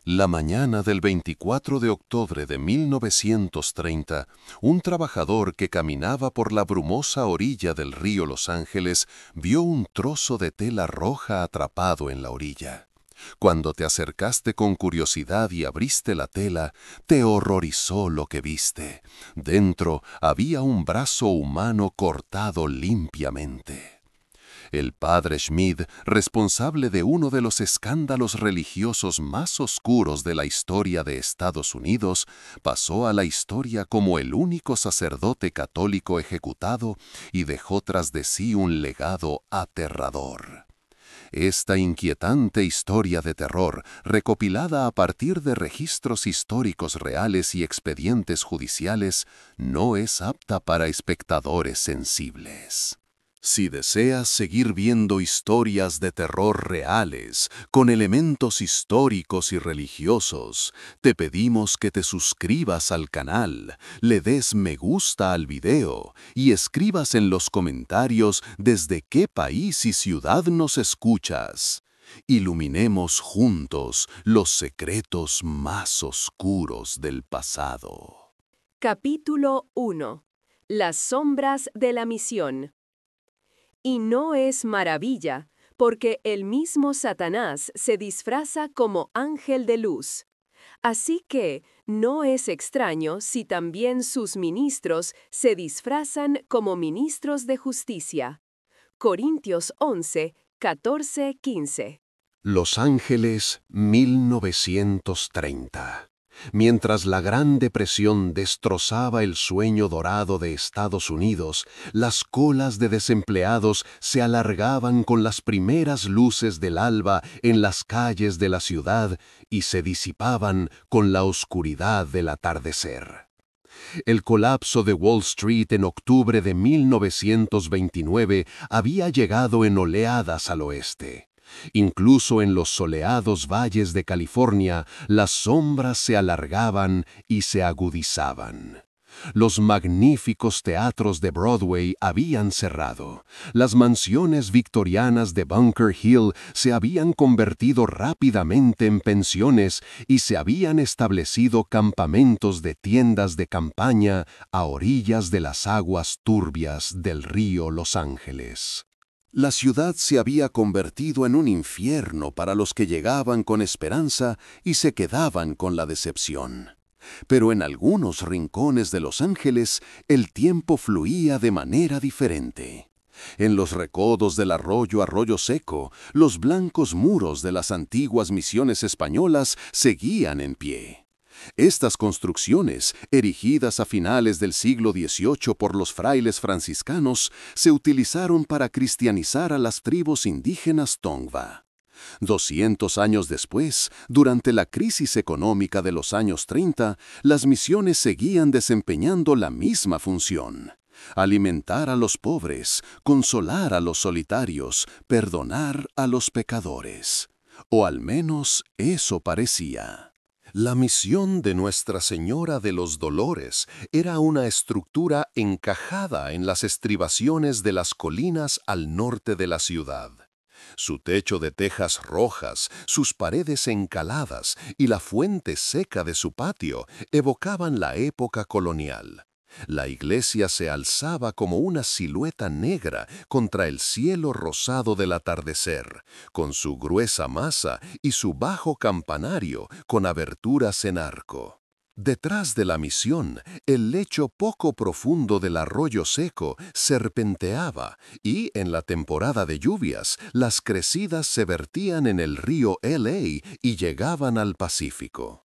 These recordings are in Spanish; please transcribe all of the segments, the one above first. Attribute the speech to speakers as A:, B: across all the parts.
A: La mañana del 24 de octubre de 1930, un trabajador que caminaba por la brumosa orilla del río Los Ángeles vio un trozo de tela roja atrapado en la orilla. Cuando te acercaste con curiosidad y abriste la tela, te horrorizó lo que viste. Dentro había un brazo humano cortado limpiamente. El padre Schmid, responsable de uno de los escándalos religiosos más oscuros de la historia de Estados Unidos, pasó a la historia como el único sacerdote católico ejecutado y dejó tras de sí un legado aterrador. Esta inquietante historia de terror, recopilada a partir de registros históricos reales y expedientes judiciales, no es apta para espectadores sensibles. Si deseas seguir viendo historias de terror reales, con elementos históricos y religiosos, te pedimos que te suscribas al canal, le des me gusta al video y escribas en los comentarios desde qué país y ciudad nos escuchas. Iluminemos juntos los secretos más oscuros del pasado.
B: Capítulo 1. Las sombras de la misión. Y no es maravilla, porque el mismo Satanás se disfraza como ángel de luz. Así que no es extraño si también sus ministros se disfrazan como ministros de justicia. Corintios 11, 14, 15.
A: Los Ángeles, 1930. Mientras la Gran Depresión destrozaba el sueño dorado de Estados Unidos, las colas de desempleados se alargaban con las primeras luces del alba en las calles de la ciudad y se disipaban con la oscuridad del atardecer. El colapso de Wall Street en octubre de 1929 había llegado en oleadas al oeste. Incluso en los soleados valles de California, las sombras se alargaban y se agudizaban. Los magníficos teatros de Broadway habían cerrado. Las mansiones victorianas de Bunker Hill se habían convertido rápidamente en pensiones y se habían establecido campamentos de tiendas de campaña a orillas de las aguas turbias del río Los Ángeles. La ciudad se había convertido en un infierno para los que llegaban con esperanza y se quedaban con la decepción. Pero en algunos rincones de Los Ángeles el tiempo fluía de manera diferente. En los recodos del Arroyo Seco, los blancos muros de las antiguas misiones españolas seguían en pie. Estas construcciones, erigidas a finales del siglo XVIII por los frailes franciscanos, se utilizaron para cristianizar a las tribus indígenas Tongva. 200 años después, durante la crisis económica de los años 30, las misiones seguían desempeñando la misma función: alimentar a los pobres, consolar a los solitarios, perdonar a los pecadores. O al menos eso parecía. La misión de Nuestra Señora de los Dolores era una estructura encajada en las estribaciones de las colinas al norte de la ciudad. Su techo de tejas rojas, sus paredes encaladas y la fuente seca de su patio evocaban la época colonial. La iglesia se alzaba como una silueta negra contra el cielo rosado del atardecer, con su gruesa masa y su bajo campanario con aberturas en arco. Detrás de la misión, el lecho poco profundo del Arroyo Seco serpenteaba y, en la temporada de lluvias, las crecidas se vertían en el río LA y llegaban al Pacífico.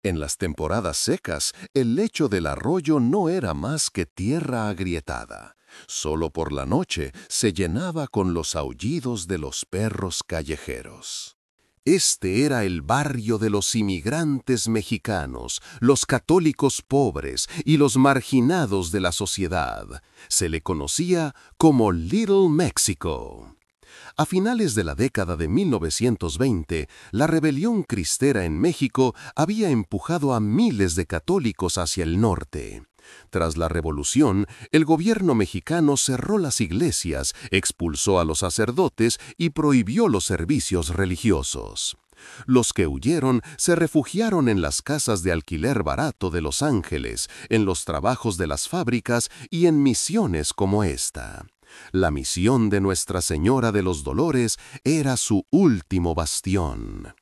A: En las temporadas secas, el lecho del arroyo no era más que tierra agrietada. Solo por la noche se llenaba con los aullidos de los perros callejeros. Este era el barrio de los inmigrantes mexicanos, los católicos pobres y los marginados de la sociedad. Se le conocía como Little Mexico. A finales de la década de 1920, la rebelión cristera en México había empujado a miles de católicos hacia el norte. Tras la revolución, el gobierno mexicano cerró las iglesias, expulsó a los sacerdotes y prohibió los servicios religiosos. Los que huyeron se refugiaron en las casas de alquiler barato de Los Ángeles, en los trabajos de las fábricas y en misiones como esta. La misión de Nuestra Señora de los Dolores era su último bastión.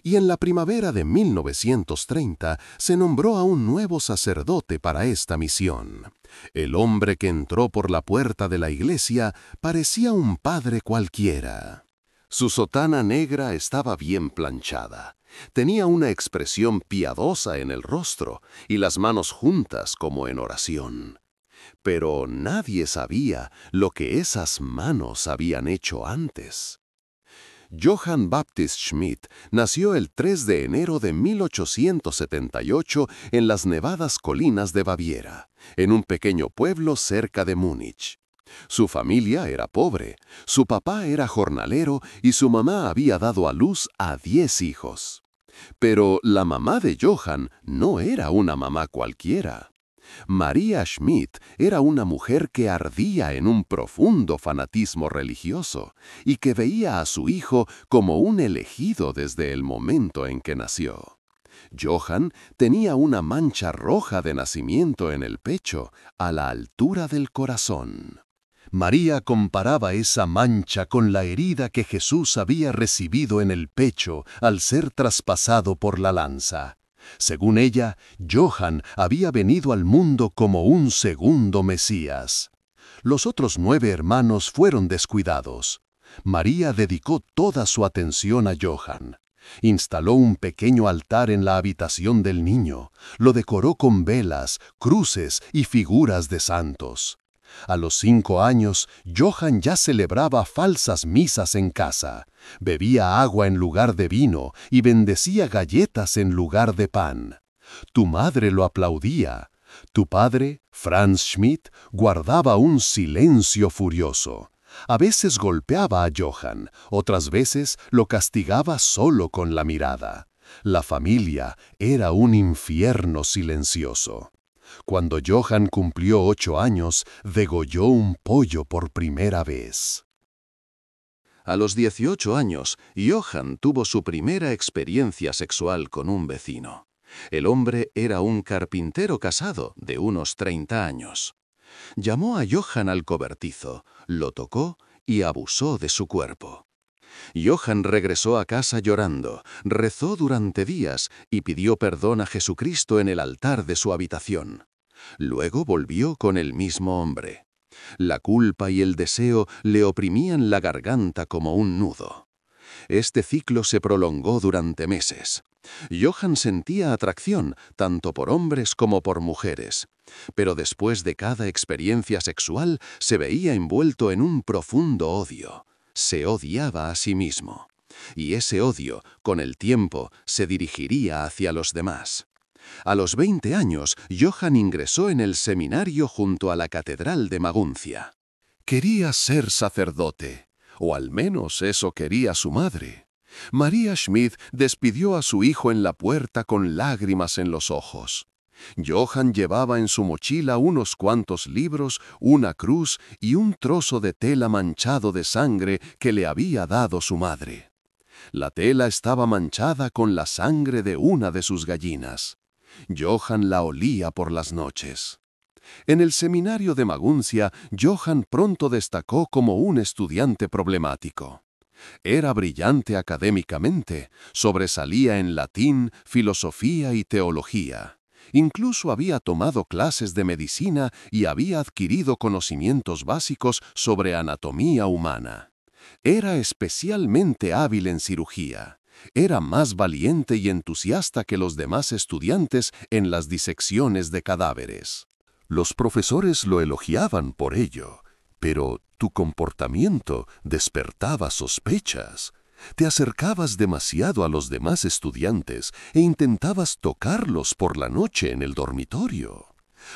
A: Y en la primavera de 1930 se nombró a un nuevo sacerdote para esta misión. El hombre que entró por la puerta de la iglesia parecía un padre cualquiera. Su sotana negra estaba bien planchada. Tenía una expresión piadosa en el rostro y las manos juntas como en oración. Pero nadie sabía lo que esas manos habían hecho antes. Johann Baptist Schmidt nació el 3 de enero de 1878 en las nevadas colinas de Baviera, en un pequeño pueblo cerca de Múnich. Su familia era pobre, su papá era jornalero y su mamá había dado a luz a 10 hijos. Pero la mamá de Johann no era una mamá cualquiera. María Schmidt era una mujer que ardía en un profundo fanatismo religioso y que veía a su hijo como un elegido desde el momento en que nació. Johann tenía una mancha roja de nacimiento en el pecho, a la altura del corazón. María comparaba esa mancha con la herida que Jesús había recibido en el pecho al ser traspasado por la lanza. Según ella, Johann había venido al mundo como un segundo Mesías. Los otros 9 hermanos fueron descuidados. María dedicó toda su atención a Johann. Instaló un pequeño altar en la habitación del niño, lo decoró con velas, cruces y figuras de santos. A los 5 años, Johann ya celebraba falsas misas en casa, bebía agua en lugar de vino y bendecía galletas en lugar de pan. Tu madre lo aplaudía. Tu padre, Franz Schmidt, guardaba un silencio furioso. A veces golpeaba a Johann, otras veces lo castigaba solo con la mirada. La familia era un infierno silencioso. Cuando Johann cumplió 8 años, degolló un pollo por primera vez. A los 18 años, Johann tuvo su primera experiencia sexual con un vecino. El hombre era un carpintero casado de unos 30 años. Llamó a Johann al cobertizo, lo tocó y abusó de su cuerpo. Johann regresó a casa llorando, rezó durante días y pidió perdón a Jesucristo en el altar de su habitación. Luego volvió con el mismo hombre. La culpa y el deseo le oprimían la garganta como un nudo. Este ciclo se prolongó durante meses. Johann sentía atracción tanto por hombres como por mujeres, pero después de cada experiencia sexual se veía envuelto en un profundo odio. Se odiaba a sí mismo. Y ese odio, con el tiempo, se dirigiría hacia los demás. A los 20 años, Johann ingresó en el seminario junto a la Catedral de Maguncia. Quería ser sacerdote, o al menos eso quería su madre. María Schmidt despidió a su hijo en la puerta con lágrimas en los ojos. Johann llevaba en su mochila unos cuantos libros, una cruz y un trozo de tela manchado de sangre que le había dado su madre. La tela estaba manchada con la sangre de una de sus gallinas. Johann la olía por las noches. En el seminario de Maguncia, Johann pronto destacó como un estudiante problemático. Era brillante académicamente, sobresalía en latín, filosofía y teología. Incluso había tomado clases de medicina y había adquirido conocimientos básicos sobre anatomía humana. Era especialmente hábil en cirugía. Era más valiente y entusiasta que los demás estudiantes en las disecciones de cadáveres. Los profesores lo elogiaban por ello, pero tu comportamiento despertaba sospechas. Te acercabas demasiado a los demás estudiantes e intentabas tocarlos por la noche en el dormitorio.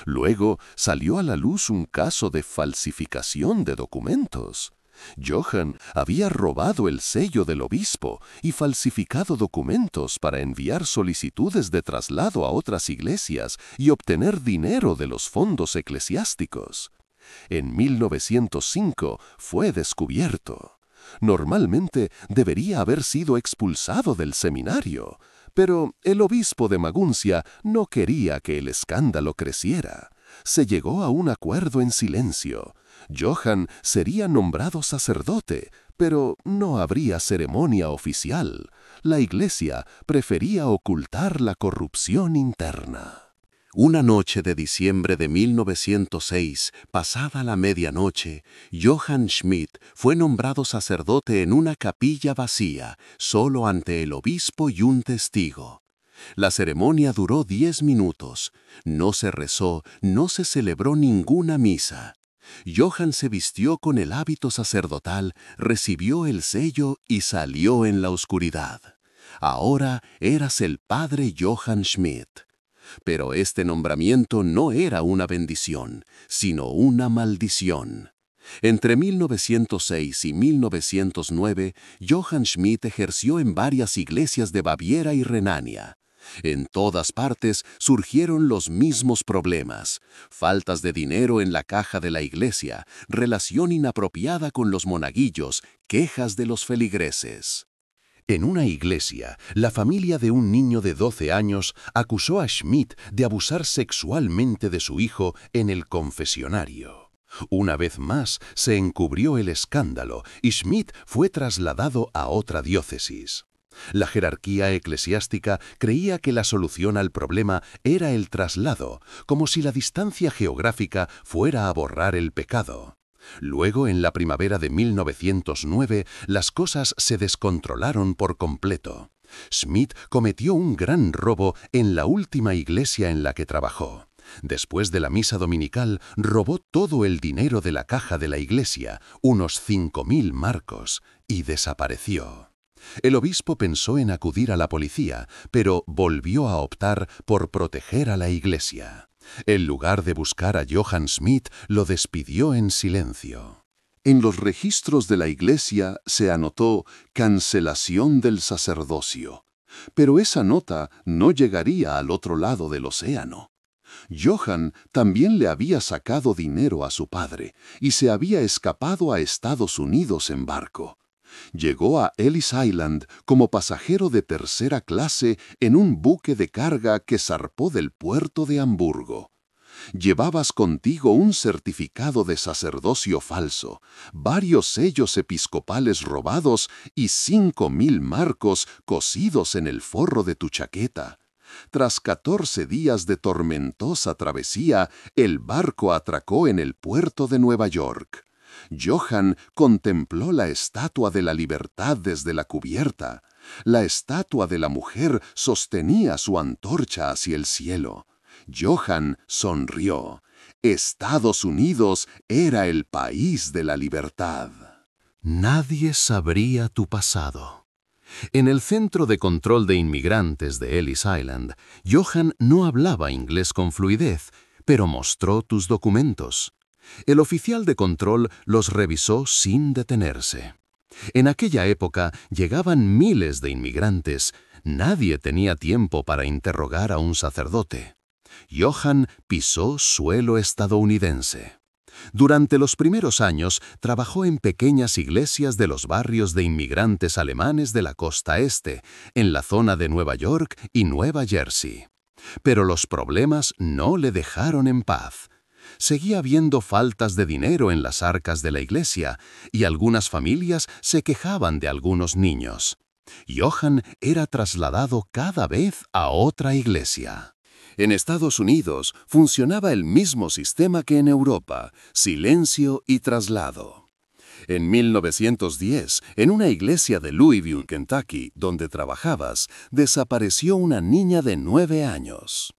A: Luego salió a la luz un caso de falsificación de documentos. Johann había robado el sello del obispo y falsificado documentos para enviar solicitudes de traslado a otras iglesias y obtener dinero de los fondos eclesiásticos. En 1905 fue descubierto. Normalmente debería haber sido expulsado del seminario, pero el obispo de Maguncia no quería que el escándalo creciera. Se llegó a un acuerdo en silencio. Johann sería nombrado sacerdote, pero no habría ceremonia oficial. La Iglesia prefería ocultar la corrupción interna. Una noche de diciembre de 1906, pasada la medianoche, Johann Schmidt fue nombrado sacerdote en una capilla vacía, solo ante el obispo y un testigo. La ceremonia duró 10 minutos. No se rezó, no se celebró ninguna misa. Johann se vistió con el hábito sacerdotal, recibió el sello y salió en la oscuridad. Ahora eras el padre Johann Schmidt. Pero este nombramiento no era una bendición, sino una maldición. Entre 1906 y 1909, Johann Schmidt ejerció en varias iglesias de Baviera y Renania. En todas partes surgieron los mismos problemas: faltas de dinero en la caja de la iglesia, relación inapropiada con los monaguillos, quejas de los feligreses. En una iglesia, la familia de un niño de 12 años acusó a Schmidt de abusar sexualmente de su hijo en el confesionario. Una vez más se encubrió el escándalo y Schmidt fue trasladado a otra diócesis. La jerarquía eclesiástica creía que la solución al problema era el traslado, como si la distancia geográfica fuera a borrar el pecado. Luego, en la primavera de 1909, las cosas se descontrolaron por completo. Schmidt cometió un gran robo en la última iglesia en la que trabajó. Después de la misa dominical, robó todo el dinero de la caja de la iglesia, unos 5.000 marcos, y desapareció. El obispo pensó en acudir a la policía, pero volvió a optar por proteger a la iglesia. En lugar de buscar a Johann Schmidt, lo despidió en silencio. En los registros de la iglesia se anotó cancelación del sacerdocio, pero esa nota no llegaría al otro lado del océano. Johann también le había sacado dinero a su padre y se había escapado a Estados Unidos en barco. Llegó a Ellis Island como pasajero de tercera clase en un buque de carga que zarpó del puerto de Hamburgo. Llevabas contigo un certificado de sacerdocio falso, varios sellos episcopales robados y 5.000 marcos cosidos en el forro de tu chaqueta. Tras 14 días de tormentosa travesía, el barco atracó en el puerto de Nueva York. Johann contempló la estatua de la libertad desde la cubierta. La estatua de la mujer sostenía su antorcha hacia el cielo. Johann sonrió. Estados Unidos era el país de la libertad. Nadie sabría tu pasado. En el Centro de Control de Inmigrantes de Ellis Island, Johann no hablaba inglés con fluidez, pero mostró tus documentos. El oficial de control los revisó sin detenerse. En aquella época llegaban miles de inmigrantes. Nadie tenía tiempo para interrogar a un sacerdote. Johann pisó suelo estadounidense. Durante los primeros años trabajó en pequeñas iglesias de los barrios de inmigrantes alemanes de la costa este, en la zona de Nueva York y Nueva Jersey. Pero los problemas no le dejaron en paz. Seguía habiendo faltas de dinero en las arcas de la iglesia y algunas familias se quejaban de algunos niños. Johann era trasladado cada vez a otra iglesia. En Estados Unidos funcionaba el mismo sistema que en Europa: silencio y traslado. En 1910, en una iglesia de Louisville, Kentucky, donde trabajabas, desapareció una niña de 9 años.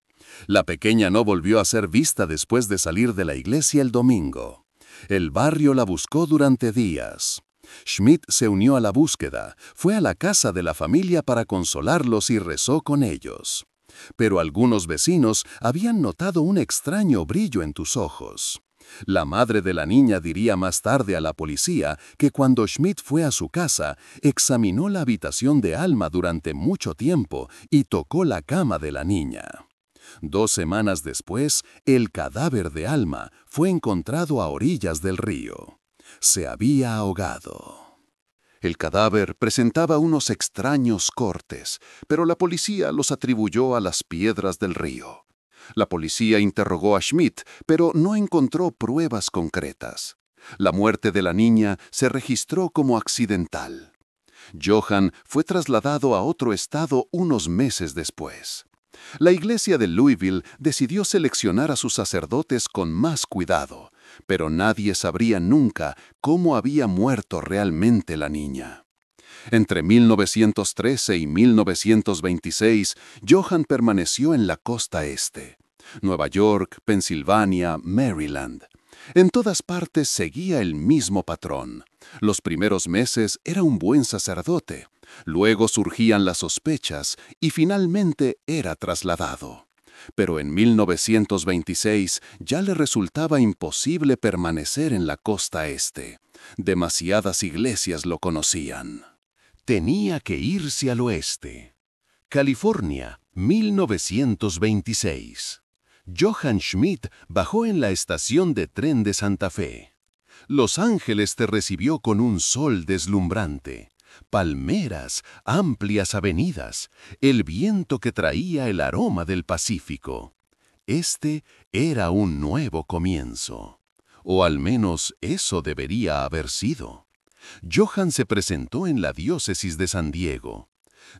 A: La pequeña no volvió a ser vista después de salir de la iglesia el domingo. El barrio la buscó durante días. Schmidt se unió a la búsqueda, fue a la casa de la familia para consolarlos y rezó con ellos. Pero algunos vecinos habían notado un extraño brillo en tus ojos. La madre de la niña diría más tarde a la policía que cuando Schmidt fue a su casa, examinó la habitación de Alma durante mucho tiempo y tocó la cama de la niña. 2 semanas después, el cadáver de Alma fue encontrado a orillas del río. Se había ahogado. El cadáver presentaba unos extraños cortes, pero la policía los atribuyó a las piedras del río. La policía interrogó a Schmidt, pero no encontró pruebas concretas. La muerte de la niña se registró como accidental. Johann fue trasladado a otro estado unos meses después. La iglesia de Louisville decidió seleccionar a sus sacerdotes con más cuidado, pero nadie sabría nunca cómo había muerto realmente la niña. Entre 1913 y 1926, Johann permaneció en la costa este, Nueva York, Pensilvania, Maryland. En todas partes seguía el mismo patrón. Los primeros meses era un buen sacerdote, luego surgían las sospechas y finalmente era trasladado. Pero en 1926 ya le resultaba imposible permanecer en la costa este. Demasiadas iglesias lo conocían. Tenía que irse al oeste. California, 1926. Johann Schmidt bajó en la estación de tren de Santa Fe. Los Ángeles te recibió con un sol deslumbrante, palmeras, amplias avenidas, el viento que traía el aroma del Pacífico. Este era un nuevo comienzo. O al menos eso debería haber sido. Johann se presentó en la diócesis de San Diego.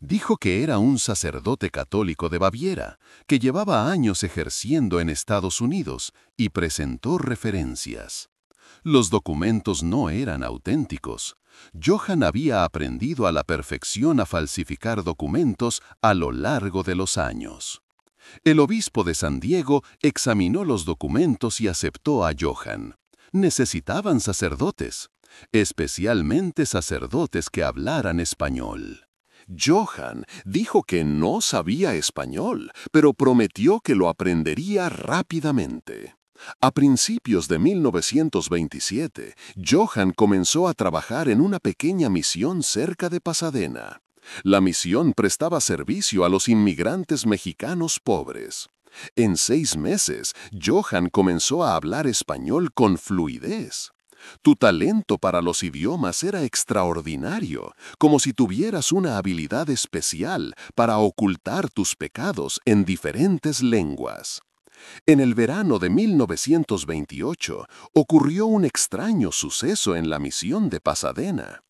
A: Dijo que era un sacerdote católico de Baviera, que llevaba años ejerciendo en Estados Unidos, y presentó referencias. Los documentos no eran auténticos. Johann había aprendido a la perfección a falsificar documentos a lo largo de los años. El obispo de San Diego examinó los documentos y aceptó a Johann. Necesitaban sacerdotes, especialmente sacerdotes que hablaran español. Johann dijo que no sabía español, pero prometió que lo aprendería rápidamente. A principios de 1927, Johann comenzó a trabajar en una pequeña misión cerca de Pasadena. La misión prestaba servicio a los inmigrantes mexicanos pobres. En 6 meses, Johann comenzó a hablar español con fluidez. Tu talento para los idiomas era extraordinario, como si tuvieras una habilidad especial para ocultar tus pecados en diferentes lenguas. En el verano de 1928 ocurrió un extraño suceso en la misión de Pasadena.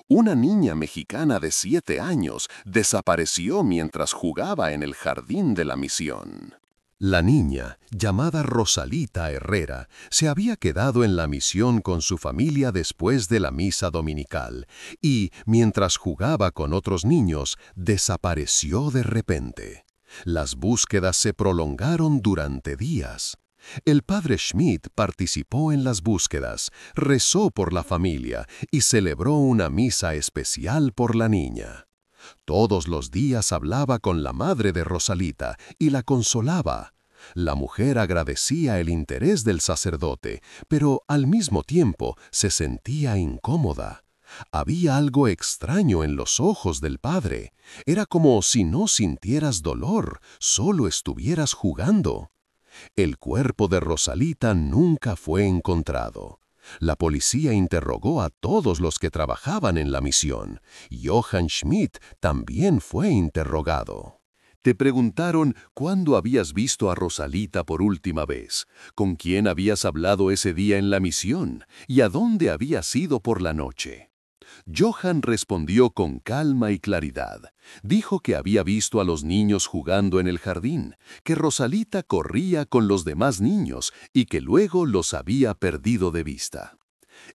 A: Una niña mexicana de 7 años desapareció mientras jugaba en el jardín de la misión. La niña, llamada Rosalita Herrera, se había quedado en la misión con su familia después de la misa dominical y, mientras jugaba con otros niños, desapareció de repente. Las búsquedas se prolongaron durante días. El padre Schmidt participó en las búsquedas, rezó por la familia y celebró una misa especial por la niña. Todos los días hablaba con la madre de Rosalita y la consolaba. La mujer agradecía el interés del sacerdote, pero al mismo tiempo se sentía incómoda. Había algo extraño en los ojos del padre. Era como si no sintieras dolor, solo estuvieras jugando. El cuerpo de Rosalita nunca fue encontrado. La policía interrogó a todos los que trabajaban en la misión. Johann Schmidt también fue interrogado. Te preguntaron cuándo habías visto a Rosalita por última vez, con quién habías hablado ese día en la misión y a dónde habías ido por la noche. Johann respondió con calma y claridad. Dijo que había visto a los niños jugando en el jardín, que Rosalita corría con los demás niños y que luego los había perdido de vista.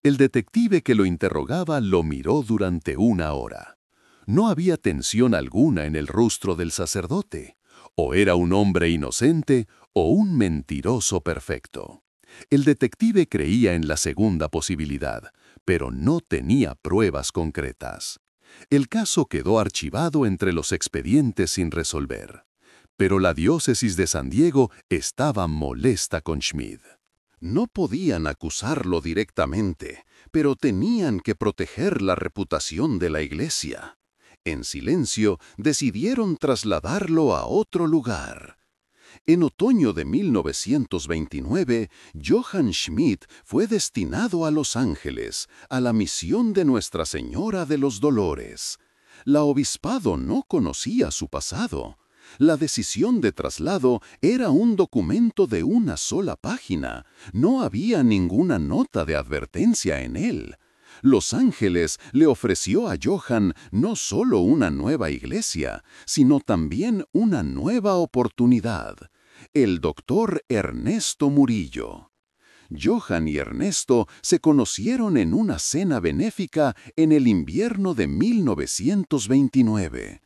A: El detective que lo interrogaba lo miró durante 1 hora. No había tensión alguna en el rostro del sacerdote. O era un hombre inocente o un mentiroso perfecto. El detective creía en la segunda posibilidad, pero no tenía pruebas concretas. El caso quedó archivado entre los expedientes sin resolver. Pero la diócesis de San Diego estaba molesta con Schmidt. No podían acusarlo directamente, pero tenían que proteger la reputación de la iglesia. En silencio, decidieron trasladarlo a otro lugar. En otoño de 1929, Johann Schmidt fue destinado a Los Ángeles, a la misión de Nuestra Señora de los Dolores. La obispado no conocía su pasado. La decisión de traslado era un documento de una sola página. No había ninguna nota de advertencia en él. Los Ángeles le ofreció a Johann no solo una nueva iglesia, sino también una nueva oportunidad. El doctor Ernesto Murillo. Johann y Ernesto se conocieron en una cena benéfica en el invierno de 1929.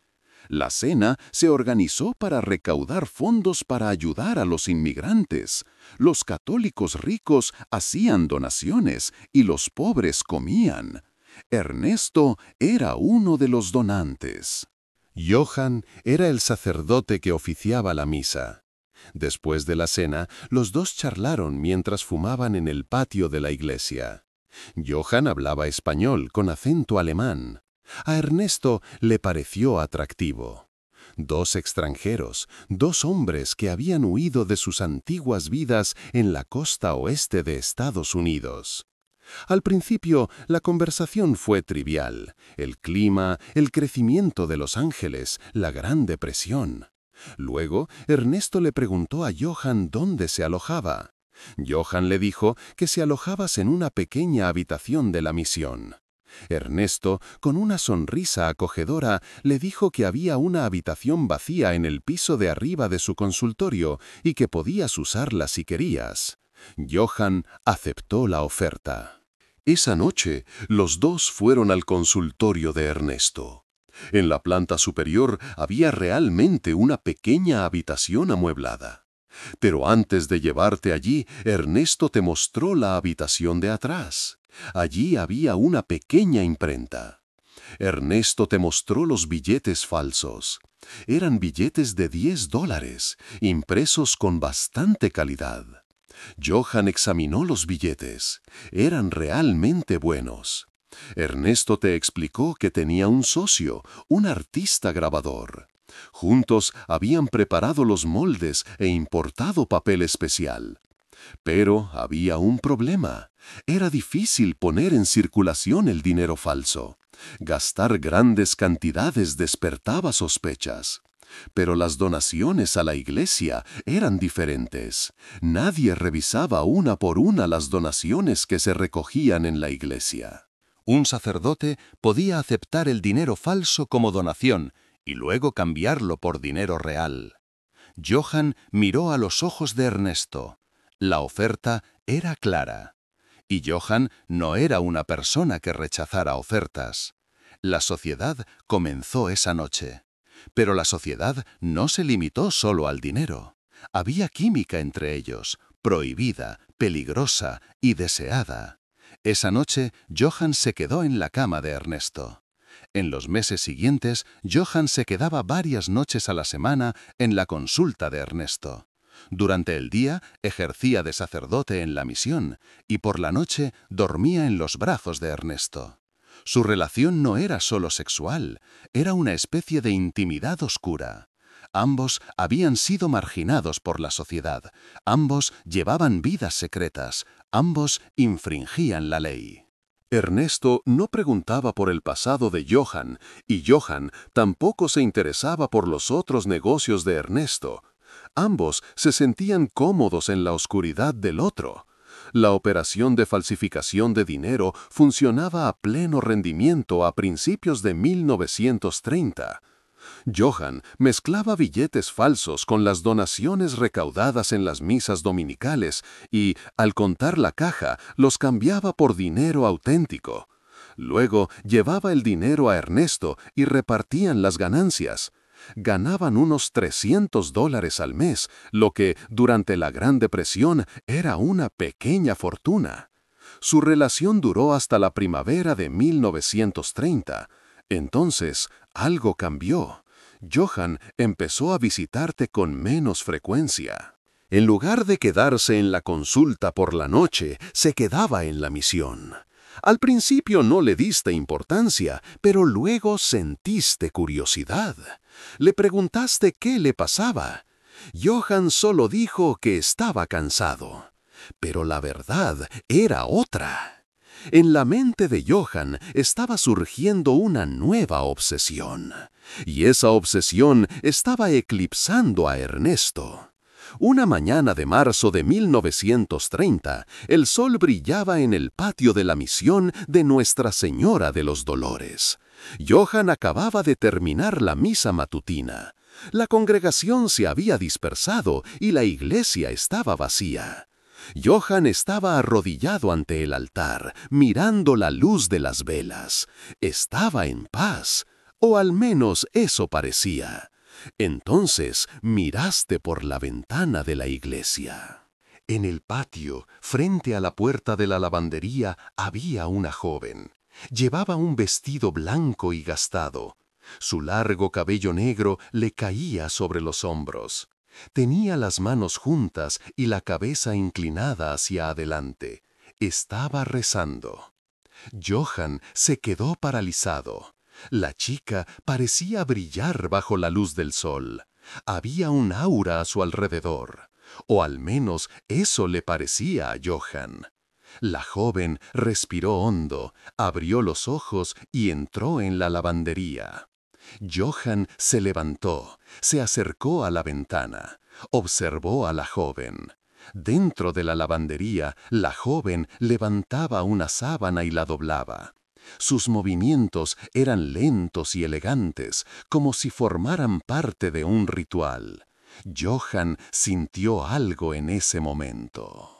A: La cena se organizó para recaudar fondos para ayudar a los inmigrantes. Los católicos ricos hacían donaciones y los pobres comían. Ernesto era uno de los donantes. Johann era el sacerdote que oficiaba la misa. Después de la cena, los dos charlaron mientras fumaban en el patio de la iglesia. Johann hablaba español con acento alemán. A Ernesto le pareció atractivo. Dos extranjeros, dos hombres que habían huido de sus antiguas vidas en la costa oeste de Estados Unidos. Al principio, la conversación fue trivial. El clima, el crecimiento de Los Ángeles, la Gran Depresión. Luego, Ernesto le preguntó a Johann dónde se alojaba. Johann le dijo que se alojabas en una pequeña habitación de la misión. Ernesto, con una sonrisa acogedora, le dijo que había una habitación vacía en el piso de arriba de su consultorio y que podías usarla si querías. Johann aceptó la oferta. Esa noche, los dos fueron al consultorio de Ernesto. En la planta superior había realmente una pequeña habitación amueblada. Pero antes de llevarte allí, Ernesto te mostró la habitación de atrás. Allí había una pequeña imprenta. Ernesto te mostró los billetes falsos. Eran billetes de $10, impresos con bastante calidad. Johann examinó los billetes. Eran realmente buenos. Ernesto te explicó que tenía un socio, un artista grabador. Juntos habían preparado los moldes e importado papel especial. Pero había un problema. Era difícil poner en circulación el dinero falso. Gastar grandes cantidades despertaba sospechas. Pero las donaciones a la iglesia eran diferentes. Nadie revisaba una por una las donaciones que se recogían en la iglesia. Un sacerdote podía aceptar el dinero falso como donación y luego cambiarlo por dinero real. Johann miró a los ojos de Ernesto. La oferta era clara. Y Johann no era una persona que rechazara ofertas. La sociedad comenzó esa noche. Pero la sociedad no se limitó solo al dinero. Había química entre ellos, prohibida, peligrosa y deseada. Esa noche, Johann se quedó en la cama de Ernesto. En los meses siguientes, Johann se quedaba varias noches a la semana en la consulta de Ernesto. Durante el día ejercía de sacerdote en la misión y por la noche dormía en los brazos de Ernesto. Su relación no era solo sexual, era una especie de intimidad oscura. Ambos habían sido marginados por la sociedad, ambos llevaban vidas secretas, ambos infringían la ley. Ernesto no preguntaba por el pasado de Johann, y Johann tampoco se interesaba por los otros negocios de Ernesto. Ambos se sentían cómodos en la oscuridad del otro. La operación de falsificación de dinero funcionaba a pleno rendimiento a principios de 1930. Johann mezclaba billetes falsos con las donaciones recaudadas en las misas dominicales y, al contar la caja, los cambiaba por dinero auténtico. Luego llevaba el dinero a Ernesto y repartían las ganancias. Ganaban unos $300 al mes, lo que, durante la Gran Depresión, era una pequeña fortuna. Su relación duró hasta la primavera de 1930. Entonces, algo cambió. Johann empezó a visitarte con menos frecuencia. En lugar de quedarse en la consulta por la noche, se quedaba en la misión. Al principio no le diste importancia, pero luego sentiste curiosidad. Le preguntaste qué le pasaba. Johann solo dijo que estaba cansado, pero la verdad era otra. En la mente de Johann estaba surgiendo una nueva obsesión, y esa obsesión estaba eclipsando a Ernesto. Una mañana de marzo de 1930, el sol brillaba en el patio de la misión de Nuestra Señora de los Dolores. Johann acababa de terminar la misa matutina. La congregación se había dispersado y la iglesia estaba vacía. Johann estaba arrodillado ante el altar, mirando la luz de las velas. Estaba en paz, o al menos eso parecía. Entonces miraste por la ventana de la iglesia. En el patio, frente a la puerta de la lavandería, había una joven. Llevaba un vestido blanco y gastado. Su largo cabello negro le caía sobre los hombros. Tenía las manos juntas y la cabeza inclinada hacia adelante. Estaba rezando. Johann se quedó paralizado. La chica parecía brillar bajo la luz del sol. Había un aura a su alrededor, o al menos eso le parecía a Johann. La joven respiró hondo, abrió los ojos y entró en la lavandería. Johann se levantó, se acercó a la ventana, observó a la joven. Dentro de la lavandería, la joven levantaba una sábana y la doblaba. Sus movimientos eran lentos y elegantes, como si formaran parte de un ritual. Johann sintió algo en ese momento.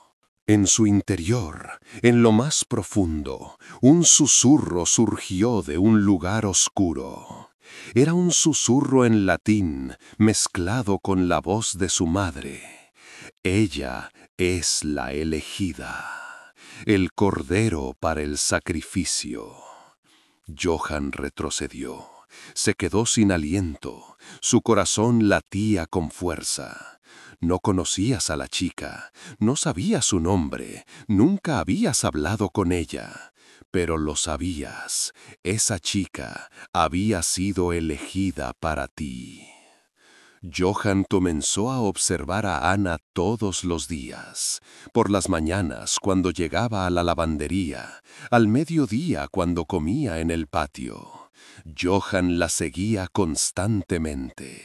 A: En su interior, en lo más profundo, un susurro surgió de un lugar oscuro. Era un susurro en latín, mezclado con la voz de su madre. Ella es la elegida, el cordero para el sacrificio. Johann retrocedió. Se quedó sin aliento. Su corazón latía con fuerza. No conocías a la chica, no sabías su nombre, nunca habías hablado con ella. Pero lo sabías, esa chica había sido elegida para ti. Johann comenzó a observar a Anna todos los días, por las mañanas cuando llegaba a la lavandería, al mediodía cuando comía en el patio. Johann la seguía constantemente.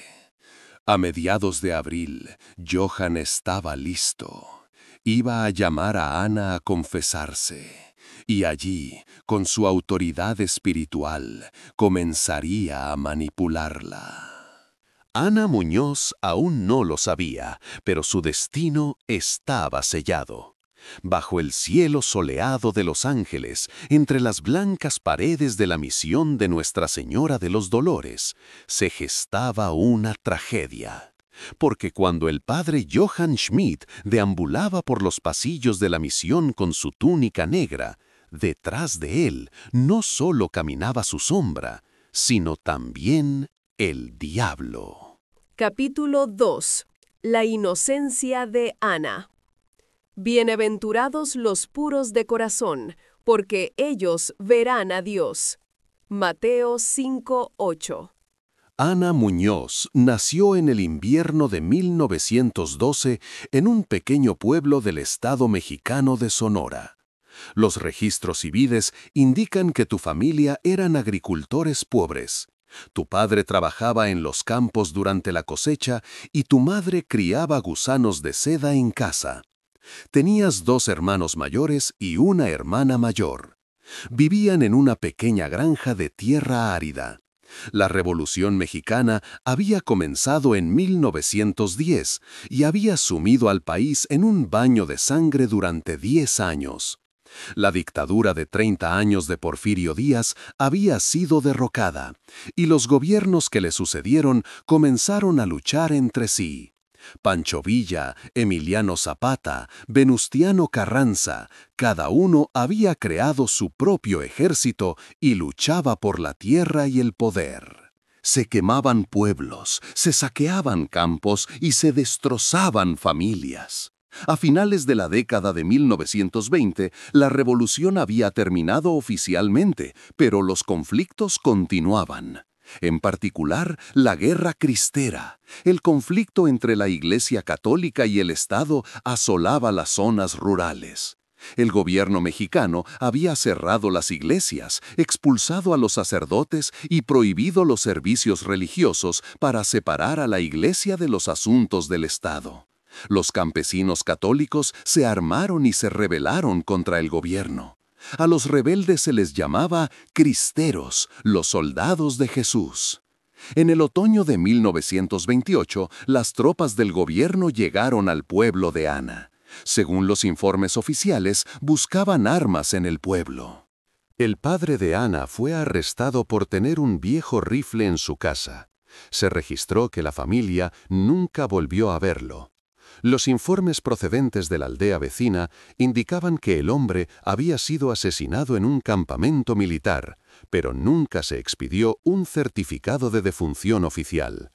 A: A mediados de abril, Johann estaba listo. Iba a llamar a Anna a confesarse, y allí, con su autoridad espiritual, comenzaría a manipularla. Ana Muñoz aún no lo sabía, pero su destino estaba sellado. Bajo el cielo soleado de Los Ángeles, entre las blancas paredes de la misión de Nuestra Señora de los Dolores, se gestaba una tragedia. Porque cuando el padre Johann Schmidt deambulaba por los pasillos de la misión con su túnica negra, detrás de él no solo caminaba su sombra, sino también el diablo.
B: Capítulo 2. La inocencia de Ana. Bienaventurados los puros de corazón, porque ellos verán a Dios. Mateo 5:8.
A: Ana Muñoz nació en el invierno de 1912 en un pequeño pueblo del estado mexicano de Sonora. Los registros civiles indican que tu familia eran agricultores pobres. Tu padre trabajaba en los campos durante la cosecha y tu madre criaba gusanos de seda en casa. Tenías 2 hermanos mayores y una hermana mayor. Vivían en una pequeña granja de tierra árida. La Revolución Mexicana había comenzado en 1910 y había sumido al país en un baño de sangre durante 10 años. La dictadura de 30 años de Porfirio Díaz había sido derrocada, y los gobiernos que le sucedieron comenzaron a luchar entre sí. Pancho Villa, Emiliano Zapata, Venustiano Carranza, cada uno había creado su propio ejército y luchaba por la tierra y el poder. Se quemaban pueblos, se saqueaban campos y se destrozaban familias. A finales de la década de 1920, la revolución había terminado oficialmente, pero los conflictos continuaban.
C: En particular, la Guerra Cristera. El conflicto entre la Iglesia Católica y el Estado asolaba las zonas rurales. El gobierno mexicano había cerrado las iglesias, expulsado a los sacerdotes y prohibido los servicios religiosos para separar a la iglesia de los asuntos del Estado. Los campesinos católicos se armaron y se rebelaron contra el gobierno. A los rebeldes se les llamaba cristeros, los soldados de Jesús. En el otoño de 1928, las tropas del gobierno llegaron al pueblo de Ana. Según los informes oficiales, buscaban armas en el pueblo.
A: El padre de Ana fue arrestado por tener un viejo rifle en su casa. Se registró que la familia nunca volvió a verlo. Los informes procedentes de la aldea vecina indicaban que el hombre había sido asesinado en un campamento militar, pero nunca se expidió un certificado de defunción oficial.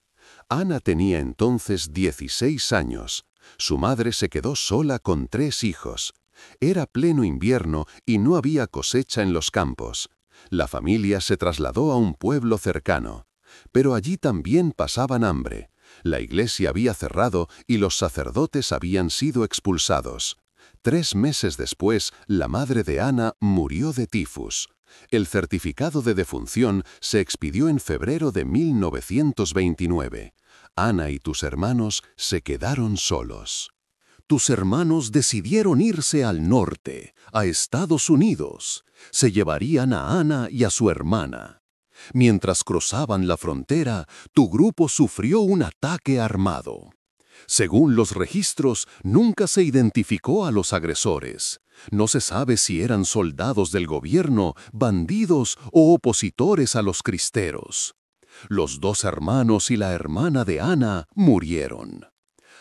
A: Ana tenía entonces 16 años. Su madre se quedó sola con 3 hijos. Era pleno invierno y no había cosecha en los campos. La familia se trasladó a un pueblo cercano. Pero allí también pasaban hambre. La iglesia había cerrado y los sacerdotes habían sido expulsados. 3 meses después, la madre de Ana murió de tifus. El certificado de defunción se expidió en febrero de 1929. Ana y tus hermanos se quedaron solos.
C: Tus hermanos decidieron irse al norte, a Estados Unidos. Se llevarían a Ana y a su hermana. Mientras cruzaban la frontera, tu grupo sufrió un ataque armado. Según los registros, nunca se identificó a los agresores. No se sabe si eran soldados del gobierno, bandidos o opositores a los cristeros. Los 2 hermanos y la hermana de Ana murieron.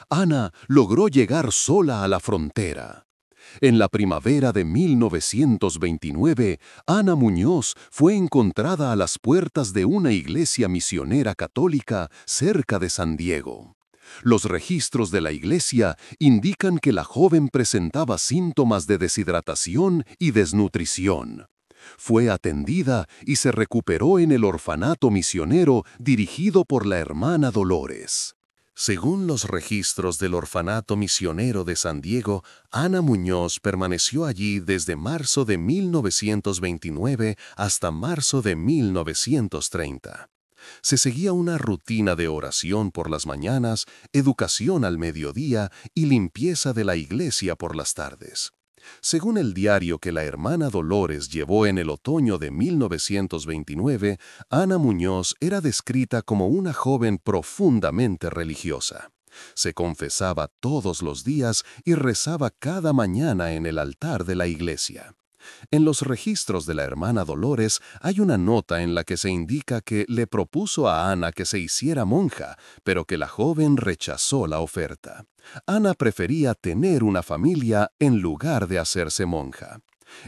C: Ana logró llegar sola a la frontera. En la primavera de 1929, Ana Muñoz fue encontrada a las puertas de una iglesia misionera católica cerca de San Diego. Los registros de la iglesia indican que la joven presentaba síntomas de deshidratación y desnutrición. Fue atendida y se recuperó en el orfanato misionero dirigido por la hermana Dolores. Según los registros del orfanato misionero de San Diego, Ana Muñoz permaneció allí desde marzo de 1929 hasta marzo de 1930. Se seguía una rutina de oración por las mañanas, educación al mediodía y limpieza de la iglesia por las tardes. Según el diario que la hermana Dolores llevó en el otoño de 1929, Ana Muñoz era descrita como una joven profundamente religiosa. Se confesaba todos los días y rezaba cada mañana en el altar de la iglesia. En los registros de la hermana Dolores hay una nota en la que se indica que le propuso a Ana que se hiciera monja, pero que la joven rechazó la oferta. Ana prefería tener una familia en lugar de hacerse monja.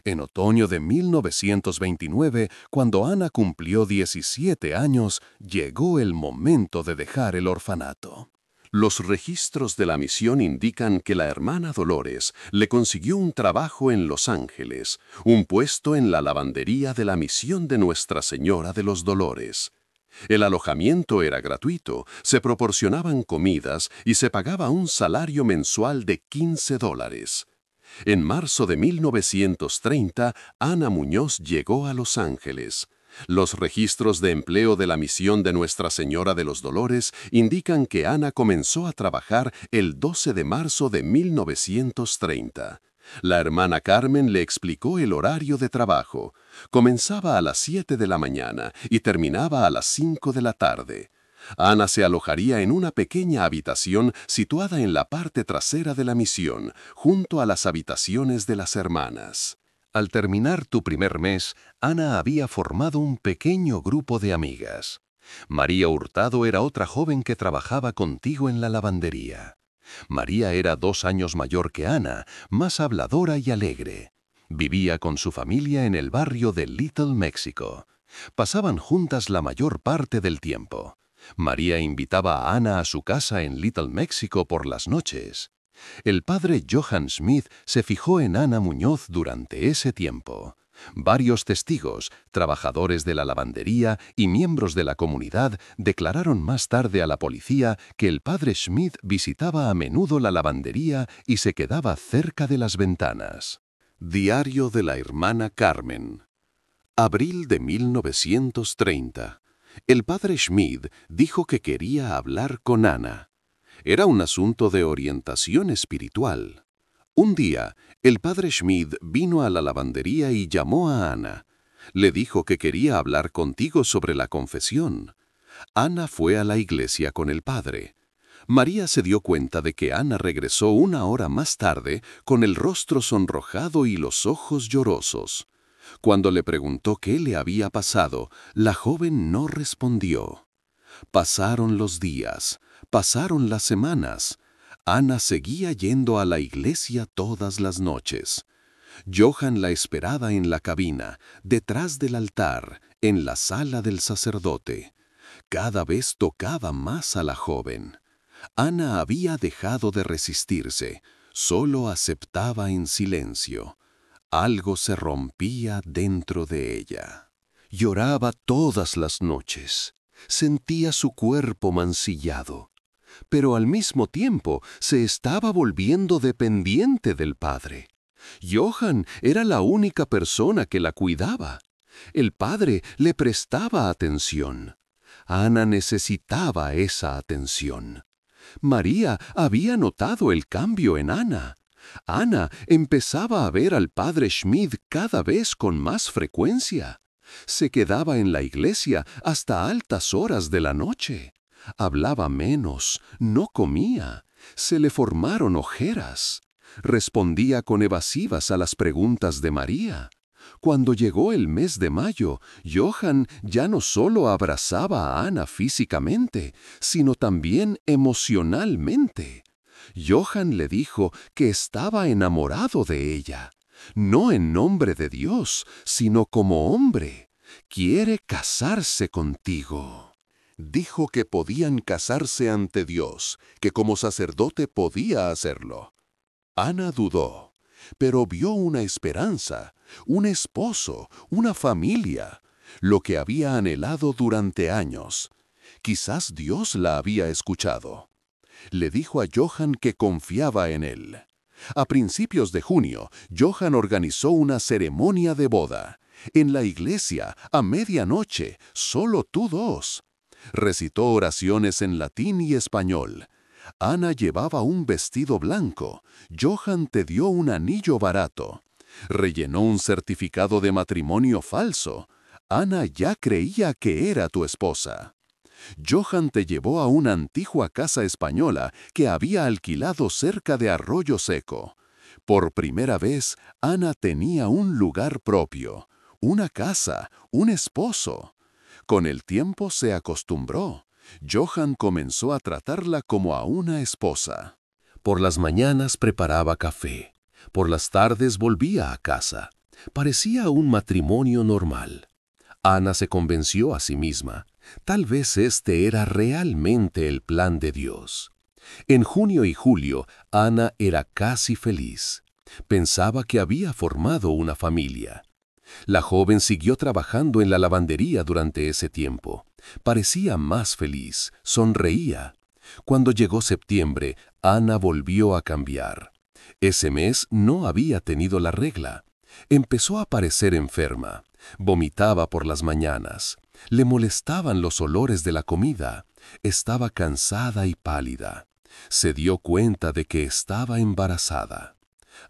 C: En otoño de 1929, cuando Ana cumplió 17 años, llegó el momento de dejar el orfanato. Los registros de la misión indican que la hermana Dolores le consiguió un trabajo en Los Ángeles, un puesto en la lavandería de la misión de Nuestra Señora de los Dolores. El alojamiento era gratuito, se proporcionaban comidas y se pagaba un salario mensual de $15. En marzo de 1930, Ana Muñoz llegó a Los Ángeles. Los registros de empleo de la misión de Nuestra Señora de los Dolores indican que Ana comenzó a trabajar el 12 de marzo de 1930. La hermana Carmen le explicó el horario de trabajo. Comenzaba a las 7 de la mañana y terminaba a las 5 de la tarde. Ana se alojaría en una pequeña habitación situada en la parte trasera de la misión, junto a las habitaciones de las hermanas. Al terminar tu primer mes, Ana había formado un pequeño grupo de amigas. María Hurtado era otra joven que trabajaba contigo en la lavandería. María era 2 años mayor que Ana, más habladora y alegre. Vivía con su familia en el barrio de Little Mexico. Pasaban juntas la mayor parte del tiempo. María invitaba a Ana a su casa en Little Mexico por las noches. El padre Johann Smith se fijó en Ana Muñoz durante ese tiempo. Varios testigos, trabajadores de la lavandería y miembros de la comunidad declararon más tarde a la policía que el padre Schmidt visitaba a menudo la lavandería y se quedaba cerca de las ventanas. Diario de la hermana Carmen. Abril de 1930. El padre Schmidt dijo que quería hablar con Ana. Era un asunto de orientación espiritual. Un día, el padre Schmidt vino a la lavandería y llamó a Ana. Le dijo que quería hablar contigo sobre la confesión. Ana fue a la iglesia con el padre. María se dio cuenta de que Ana regresó 1 hora más tarde con el rostro sonrojado y los ojos llorosos. Cuando le preguntó qué le había pasado, la joven no respondió. Pasaron los días, pasaron las semanas. Ana seguía yendo a la iglesia todas las noches. Johann la esperaba en la cabina, detrás del altar, en la sala del sacerdote. Cada vez tocaba más a la joven. Ana había dejado de resistirse, solo aceptaba en silencio. Algo se rompía dentro de ella. Lloraba todas las noches. Sentía su cuerpo mancillado. Pero al mismo tiempo se estaba volviendo dependiente del padre. Johann era la única persona que la cuidaba. El padre le prestaba atención. Ana necesitaba esa atención. María había notado el cambio en Ana. Ana empezaba a ver al padre Schmidt cada vez con más frecuencia. Se quedaba en la iglesia hasta altas horas de la noche. Hablaba menos, no comía, se le formaron ojeras. Respondía con evasivas a las preguntas de María. Cuando llegó el mes de mayo, Johann ya no solo abrazaba a Ana físicamente, sino también emocionalmente. Johann le dijo que estaba enamorado de ella, no en nombre de Dios, sino como hombre. Quiere casarse contigo. Dijo que podían casarse ante Dios, que como sacerdote podía hacerlo. Ana dudó, pero vio una esperanza, un esposo, una familia, lo que había anhelado durante años. Quizás Dios la había escuchado. Le dijo a Johann que confiaba en él. A principios de junio, Johann organizó una ceremonia de boda. En la iglesia, a medianoche, solo tú dos. Recitó oraciones en latín y español. Ana llevaba un vestido blanco. Johann te dio un anillo barato. Rellenó un certificado de matrimonio falso. Ana ya creía que era tu esposa. Johann te llevó a una antigua casa española que había alquilado cerca de Arroyo Seco. Por primera vez, Ana tenía un lugar propio, una casa, un esposo. Con el tiempo se acostumbró. Johann comenzó a tratarla como a una esposa. Por las mañanas preparaba café. Por las tardes volvía a casa. Parecía un matrimonio normal. Ana se convenció a sí misma. Tal vez este era realmente el plan de Dios. En junio y julio, Ana era casi feliz. Pensaba que había formado una familia. La joven siguió trabajando en la lavandería durante ese tiempo. Parecía más feliz, sonreía. Cuando llegó septiembre, Ana volvió a cambiar. Ese mes no había tenido la regla. Empezó a parecer enferma. Vomitaba por las mañanas. Le molestaban los olores de la comida. Estaba cansada y pálida. Se dio cuenta de que estaba embarazada.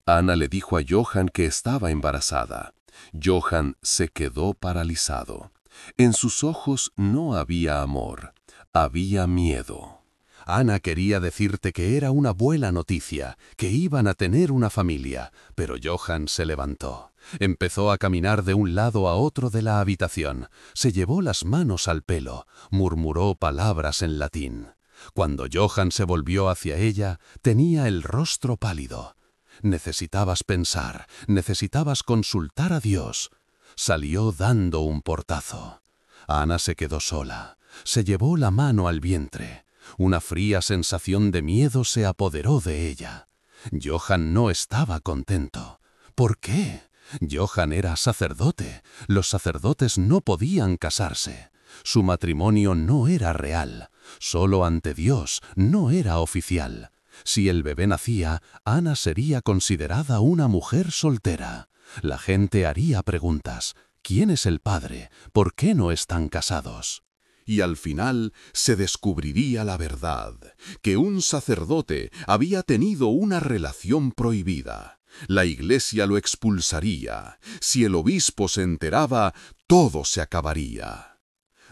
C: Ana le dijo a Johann que estaba embarazada. Johann se quedó paralizado. En sus ojos no había amor, había miedo. Ana quería decirte que era una buena noticia, que iban a tener una familia, pero Johann se levantó. Empezó a caminar de un lado a otro de la habitación. Se llevó las manos al pelo, murmuró palabras en latín. Cuando Johann se volvió hacia ella, tenía el rostro pálido. Necesitabas pensar, necesitabas consultar a Dios. Salió dando un portazo. Ana se quedó sola. Se llevó la mano al vientre. Una fría sensación de miedo se apoderó de ella. Johann no estaba contento. ¿Por qué? Johann era sacerdote. Los sacerdotes no podían casarse. Su matrimonio no era real. Solo ante Dios, no era oficial. Si el bebé nacía, Ana sería considerada una mujer soltera. La gente haría preguntas. ¿Quién es el padre? ¿Por qué no están casados?
A: Y al final se descubriría la verdad, que un sacerdote había tenido una relación prohibida. La iglesia lo expulsaría. Si el obispo se enteraba, todo se acabaría.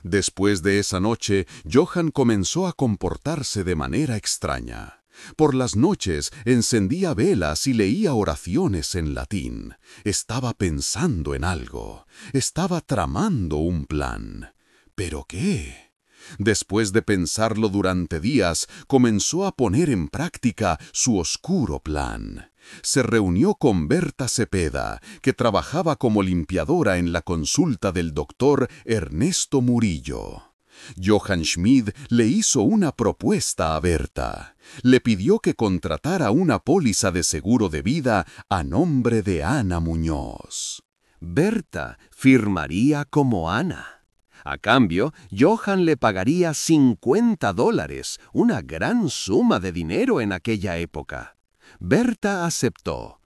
A: Después de esa noche, Johann comenzó a comportarse de manera extraña. Por las noches encendía velas y leía oraciones en latín. Estaba pensando en algo. Estaba tramando un plan. ¿Pero qué? Después de pensarlo durante días, comenzó a poner en práctica su oscuro plan. Se reunió con Berta Cepeda, que trabajaba como limpiadora en la consulta del doctor Ernesto Murillo. Johann Schmid le hizo una propuesta a Berta. Le pidió que contratara una póliza de seguro de vida a nombre de Ana Muñoz. Berta firmaría como Ana. A cambio, Johann le pagaría $50, una gran suma de dinero en aquella época. Berta aceptó.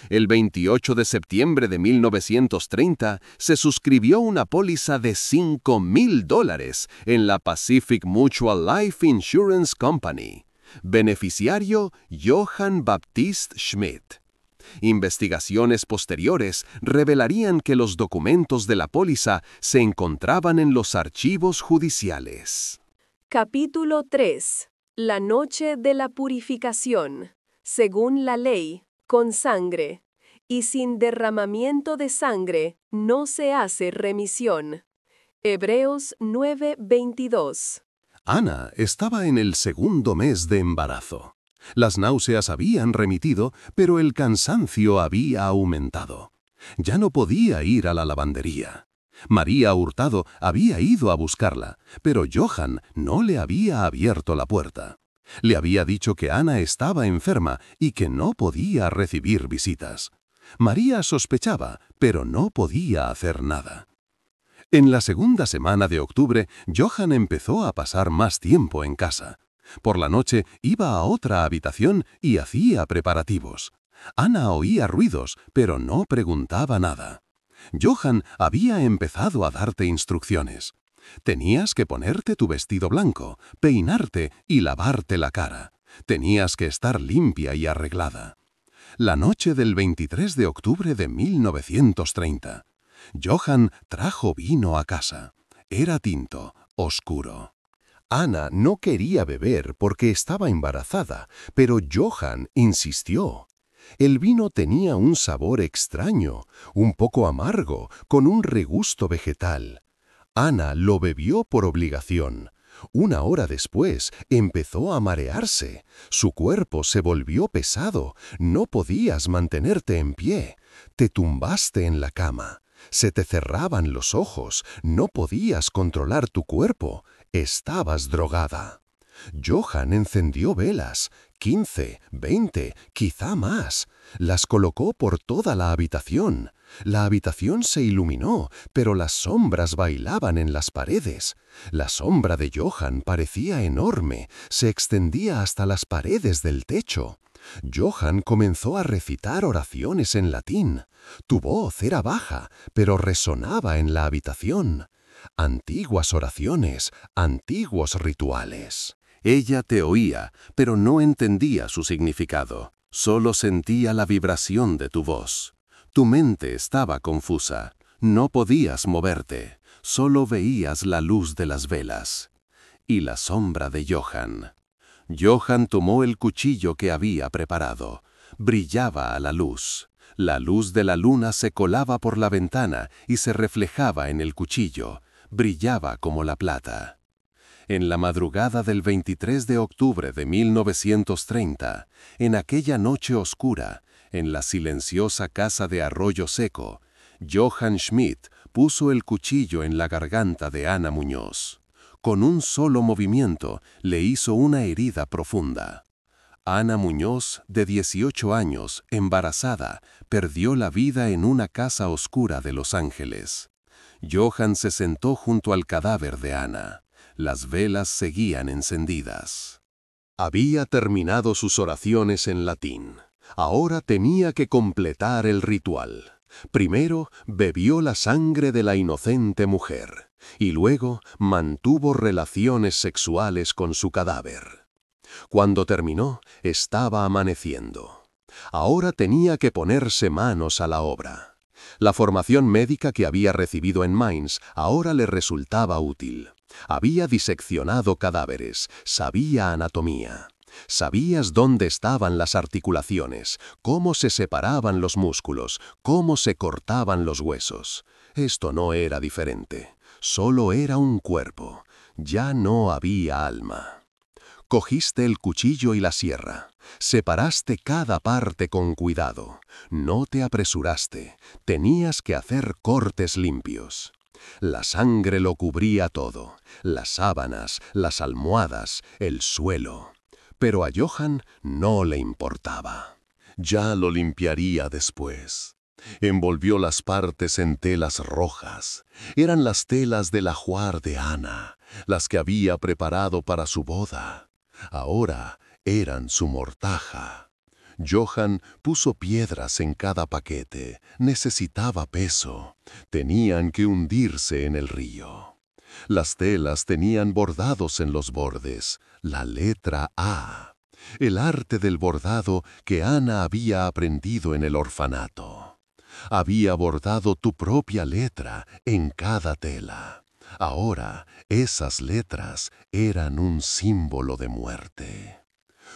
A: El 28 de septiembre de 1930 se suscribió una póliza de $5,000 en la Pacific Mutual Life Insurance Company. Beneficiario Johann Baptist Schmid. Investigaciones posteriores revelarían que los documentos de la póliza se encontraban en los archivos judiciales.
B: Capítulo 3. La noche de la purificación. Según la ley, con sangre, y sin derramamiento de sangre no se hace remisión. Hebreos 9:22.
C: Ana estaba en el segundo mes de embarazo. Las náuseas habían remitido, pero el cansancio había aumentado. Ya no podía ir a la lavandería. María Hurtado había ido a buscarla, pero Johann no le había abierto la puerta. Le había dicho que Ana estaba enferma y que no podía recibir visitas. María sospechaba, pero no podía hacer nada. En la segunda semana de octubre, Johann empezó a pasar más tiempo en casa. Por la noche iba a otra habitación y hacía preparativos. Ana oía ruidos, pero no preguntaba nada. Johann había empezado a darte instrucciones. Tenías que ponerte tu vestido blanco, peinarte y lavarte la cara. Tenías que estar limpia y arreglada. La noche del 23 de octubre de 1930. Johann trajo vino a casa. Era tinto, oscuro. Ana no quería beber porque estaba embarazada, pero Johann insistió. El vino tenía un sabor extraño, un poco amargo, con un regusto vegetal. Ana lo bebió por obligación. Una hora después empezó a marearse. Su cuerpo se volvió pesado. No podías mantenerte en pie. Te tumbaste en la cama. Se te cerraban los ojos. No podías controlar tu cuerpo. Estabas drogada. Johann encendió velas, 15, 20, quizá más. Las colocó por toda la habitación. La habitación se iluminó, pero las sombras bailaban en las paredes. La sombra de Johann parecía enorme, se extendía hasta las paredes del techo. Johann comenzó a recitar oraciones en latín. Tu voz era baja, pero resonaba en la habitación. Antiguas oraciones, antiguos rituales. Ella te oía, pero no entendía su significado. Solo sentía la vibración de tu voz. Tu mente estaba confusa. No podías moverte. Solo veías la luz de las velas. Y la sombra de Johann. Johann tomó el cuchillo que había preparado. Brillaba a la luz. La luz de la luna se colaba por la ventana y se reflejaba en el cuchillo. Brillaba como la plata. En la madrugada del 23 de octubre de 1930, en aquella noche oscura, en la silenciosa casa de Arroyo Seco, Johann Schmid puso el cuchillo en la garganta de Ana Muñoz. Con un solo movimiento le hizo una herida profunda. Ana Muñoz, de 18 años, embarazada, perdió la vida en una casa oscura de Los Ángeles. Johann se sentó junto al cadáver de Ana. Las velas seguían encendidas. Había terminado sus oraciones en latín. Ahora tenía que completar el ritual. Primero bebió la sangre de la inocente mujer y luego mantuvo relaciones sexuales con su cadáver. Cuando terminó, estaba amaneciendo. Ahora tenía que ponerse manos a la obra. La formación médica que había recibido en Mainz ahora le resultaba útil. Había diseccionado cadáveres, sabía anatomía. Sabías dónde estaban las articulaciones, cómo se separaban los músculos, cómo se cortaban los huesos. Esto no era diferente, solo era un cuerpo, ya no había alma. Cogiste el cuchillo y la sierra, separaste cada parte con cuidado, no te apresuraste, tenías que hacer cortes limpios. La sangre lo cubría todo, las sábanas, las almohadas, el suelo. Pero a Johann no le importaba. Ya lo limpiaría después. Envolvió las partes en telas rojas. Eran las telas del ajuar de Ana, las que había preparado para su boda. Ahora eran su mortaja. Johann puso piedras en cada paquete. Necesitaba peso. Tenían que hundirse en el río. Las telas tenían bordados en los bordes la letra A, el arte del bordado que Ana había aprendido en el orfanato. Había bordado tu propia letra en cada tela. Ahora esas letras eran un símbolo de muerte.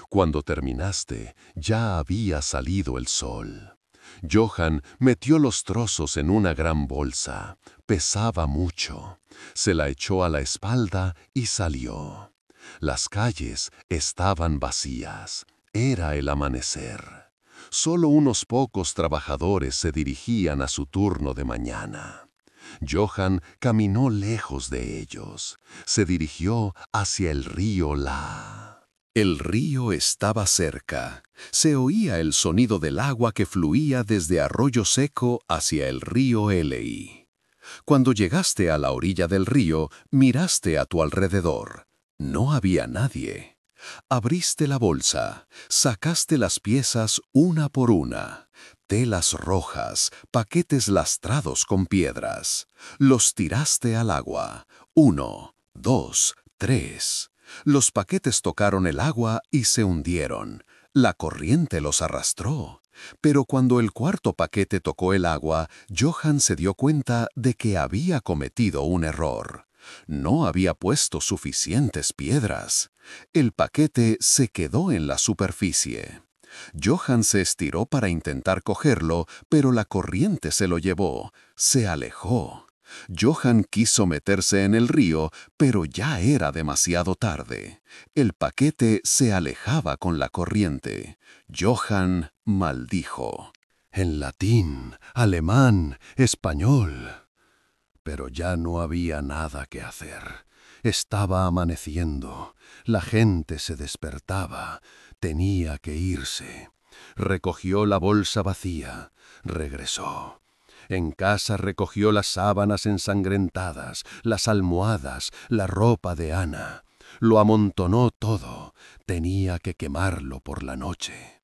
C: Cuando terminaste, ya había salido el sol. Johann metió los trozos en una gran bolsa. Pesaba mucho. Se la echó a la espalda y salió. Las calles estaban vacías. Era el amanecer. Solo unos pocos trabajadores se dirigían a su turno de mañana. Johann caminó lejos de ellos. Se dirigió hacia el río La. El río estaba cerca. Se oía el sonido del agua que fluía desde Arroyo Seco hacia el río Eley. Cuando llegaste a la orilla del río, miraste a tu alrededor. No había nadie. Abriste la bolsa, sacaste las piezas una por una. Telas rojas, paquetes lastrados con piedras. Los tiraste al agua. 1, 2, 3. Los paquetes tocaron el agua y se hundieron. La corriente los arrastró. Pero cuando el cuarto paquete tocó el agua, Johann se dio cuenta de que había cometido un error. No había puesto suficientes piedras. El paquete se quedó en la superficie. Johann se estiró para intentar cogerlo, pero la corriente se lo llevó. Se alejó. Johann quiso meterse en el río, pero ya era demasiado tarde. El paquete se alejaba con la corriente. Johann maldijo. En latín, alemán, español. Pero ya no había nada que hacer. Estaba amaneciendo. La gente se despertaba. Tenía que irse. Recogió la bolsa vacía. Regresó. En casa recogió las sábanas ensangrentadas, las almohadas, la ropa de Ana. Lo amontonó todo. Tenía que quemarlo por la noche.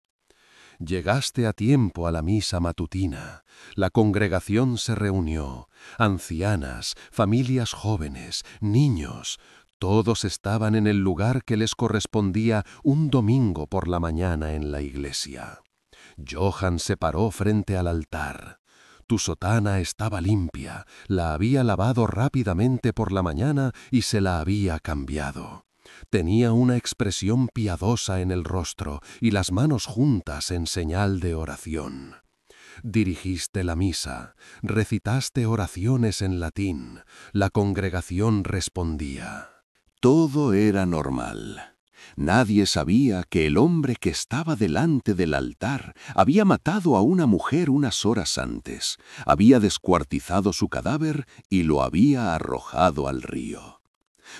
C: Llegaste a tiempo a la misa matutina. La congregación se reunió. Ancianas, familias jóvenes, niños. Todos estaban en el lugar que les correspondía un domingo por la mañana en la iglesia. Johann se paró frente al altar. Tu sotana estaba limpia, la había lavado rápidamente por la mañana y se la había cambiado. Tenía una expresión piadosa en el rostro y las manos juntas en señal de oración. Dirigiste la misa, recitaste oraciones en latín, la congregación respondía. Todo era normal. Nadie sabía que el hombre que estaba delante del altar había matado a una mujer unas horas antes, había descuartizado su cadáver y lo había arrojado al río.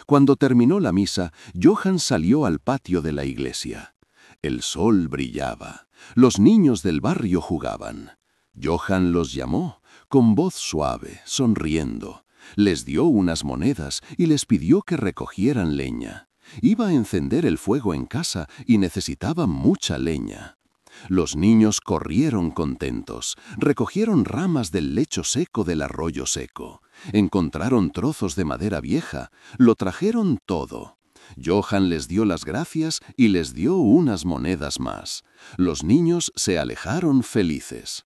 C: Cuando terminó la misa, Johann salió al patio de la iglesia. El sol brillaba. Los niños del barrio jugaban. Johann los llamó, con voz suave, sonriendo. Les dio unas monedas y les pidió que recogieran leña. Iba a encender el fuego en casa y necesitaba mucha leña. Los niños corrieron contentos, recogieron ramas del lecho seco del arroyo seco, encontraron trozos de madera vieja, lo trajeron todo. Johann les dio las gracias y les dio unas monedas más. Los niños se alejaron felices.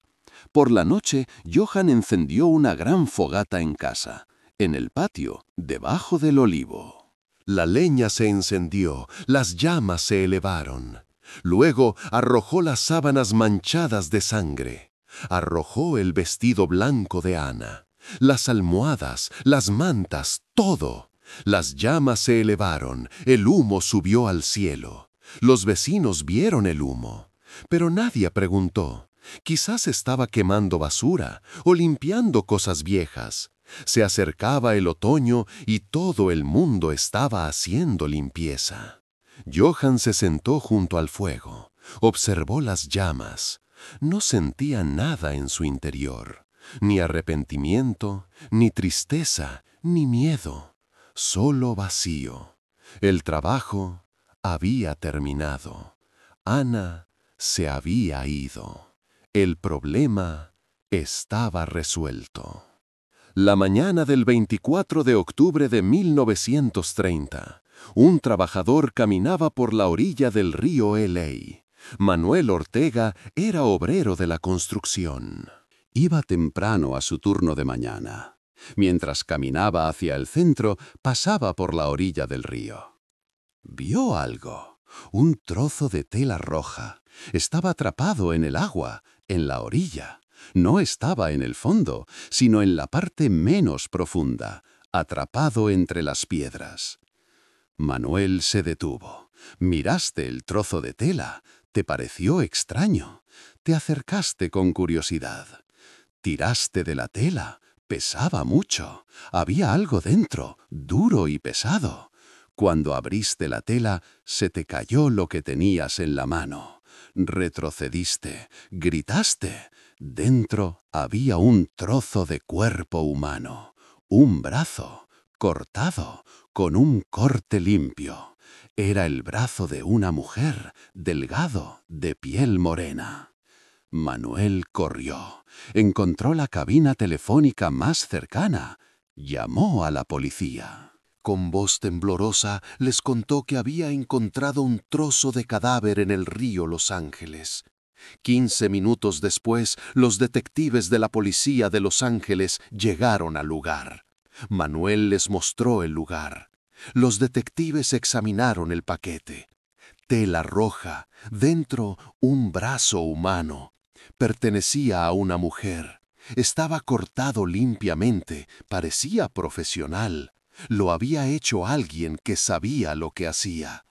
C: Por la noche, Johann encendió una gran fogata en casa, en el patio, debajo del olivo. La leña se encendió, las llamas se elevaron. Luego arrojó las sábanas manchadas de sangre. Arrojó el vestido blanco de Ana, las almohadas, las mantas, todo. Las llamas se elevaron, el humo subió al cielo. Los vecinos vieron el humo, pero nadie preguntó. Quizás estaba quemando basura o limpiando cosas viejas. Se acercaba el otoño y todo el mundo estaba haciendo limpieza. Johann se sentó junto al fuego, observó las llamas. No sentía nada en su interior, ni arrepentimiento, ni tristeza, ni miedo, solo vacío. El trabajo había terminado. Ana se había ido. El problema estaba resuelto. La mañana del 24 de octubre de 1930, un trabajador caminaba por la orilla del río LA. Manuel Ortega era obrero de la construcción. Iba temprano a su turno de mañana. Mientras caminaba hacia el centro, pasaba por la orilla del río. Vio algo, un trozo de tela roja. Estaba atrapado en el agua, en la orilla. No estaba en el fondo, sino en la parte menos profunda, atrapado entre las piedras. Manuel se detuvo. Miraste el trozo de tela. Te pareció extraño. Te acercaste con curiosidad. Tiraste de la tela. Pesaba mucho. Había algo dentro, duro y pesado. Cuando abriste la tela, se te cayó lo que tenías en la mano. Retrocediste, gritaste. Dentro había un trozo de cuerpo humano, un brazo, cortado, con un corte limpio. Era el brazo de una mujer, delgado, de piel morena. Manuel corrió, encontró la cabina telefónica más cercana, llamó a la policía. Con voz temblorosa les contó que había encontrado un trozo de cadáver en el río Los Ángeles. 15 minutos después, los detectives de la policía de Los Ángeles llegaron al lugar. Manuel les mostró el lugar. Los detectives examinaron el paquete. Tela roja, dentro un brazo humano. Pertenecía a una mujer. Estaba cortado limpiamente, parecía profesional. Lo había hecho alguien que sabía lo que hacía.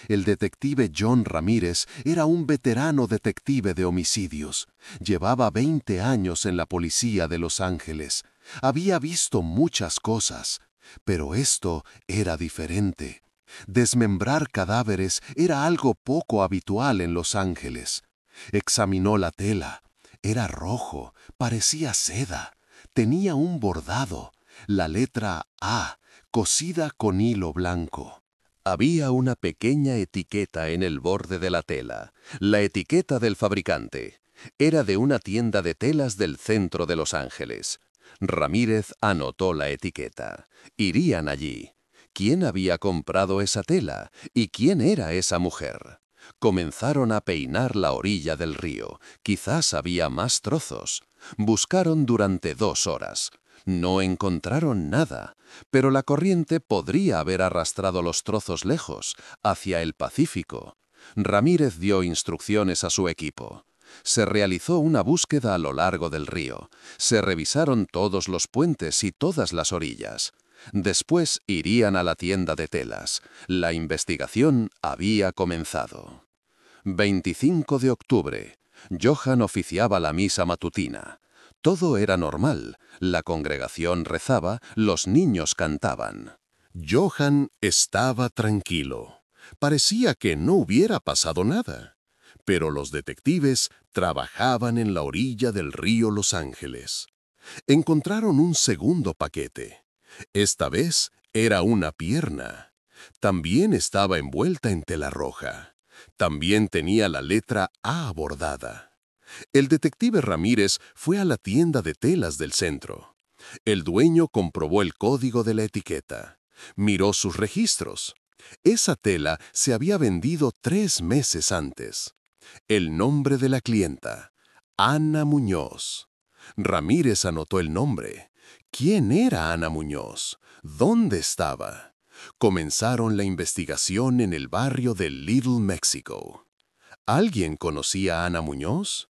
C: El detective John Ramírez era un veterano detective de homicidios. Llevaba 20 años en la policía de Los Ángeles. Había visto muchas cosas, pero esto era diferente. Desmembrar cadáveres era algo poco habitual en Los Ángeles. Examinó la tela. Era rojo, parecía seda. Tenía un bordado, la letra A, cosida con hilo blanco. Había una pequeña etiqueta en el borde de la tela, la etiqueta del fabricante. Era de una tienda de telas del centro de Los Ángeles. Ramírez anotó la etiqueta. Irían allí. ¿Quién había comprado esa tela? ¿Y quién era esa mujer? Comenzaron a peinar la orilla del río. Quizás había más trozos. Buscaron durante 2 horas. No encontraron nada, pero la corriente podría haber arrastrado los trozos lejos, hacia el Pacífico. Ramírez dio instrucciones a su equipo. Se realizó una búsqueda a lo largo del río. Se revisaron todos los puentes y todas las orillas. Después irían a la tienda de telas. La investigación había comenzado. 25 de octubre. Johann oficiaba la misa matutina. Todo era normal. La congregación rezaba, los niños cantaban. Johann estaba tranquilo. Parecía que no hubiera pasado nada. Pero los detectives trabajaban en la orilla del río Los Ángeles. Encontraron un segundo paquete. Esta vez era una pierna. También estaba envuelta en tela roja. También tenía la letra A bordada. El detective Ramírez fue a la tienda de telas del centro. El dueño comprobó el código de la etiqueta. Miró sus registros. Esa tela se había vendido 3 meses antes. El nombre de la clienta, Ana Muñoz. Ramírez anotó el nombre. ¿Quién era Ana Muñoz? ¿Dónde estaba? Comenzaron la investigación en el barrio de Little Mexico. ¿Alguien conocía a Ana Muñoz?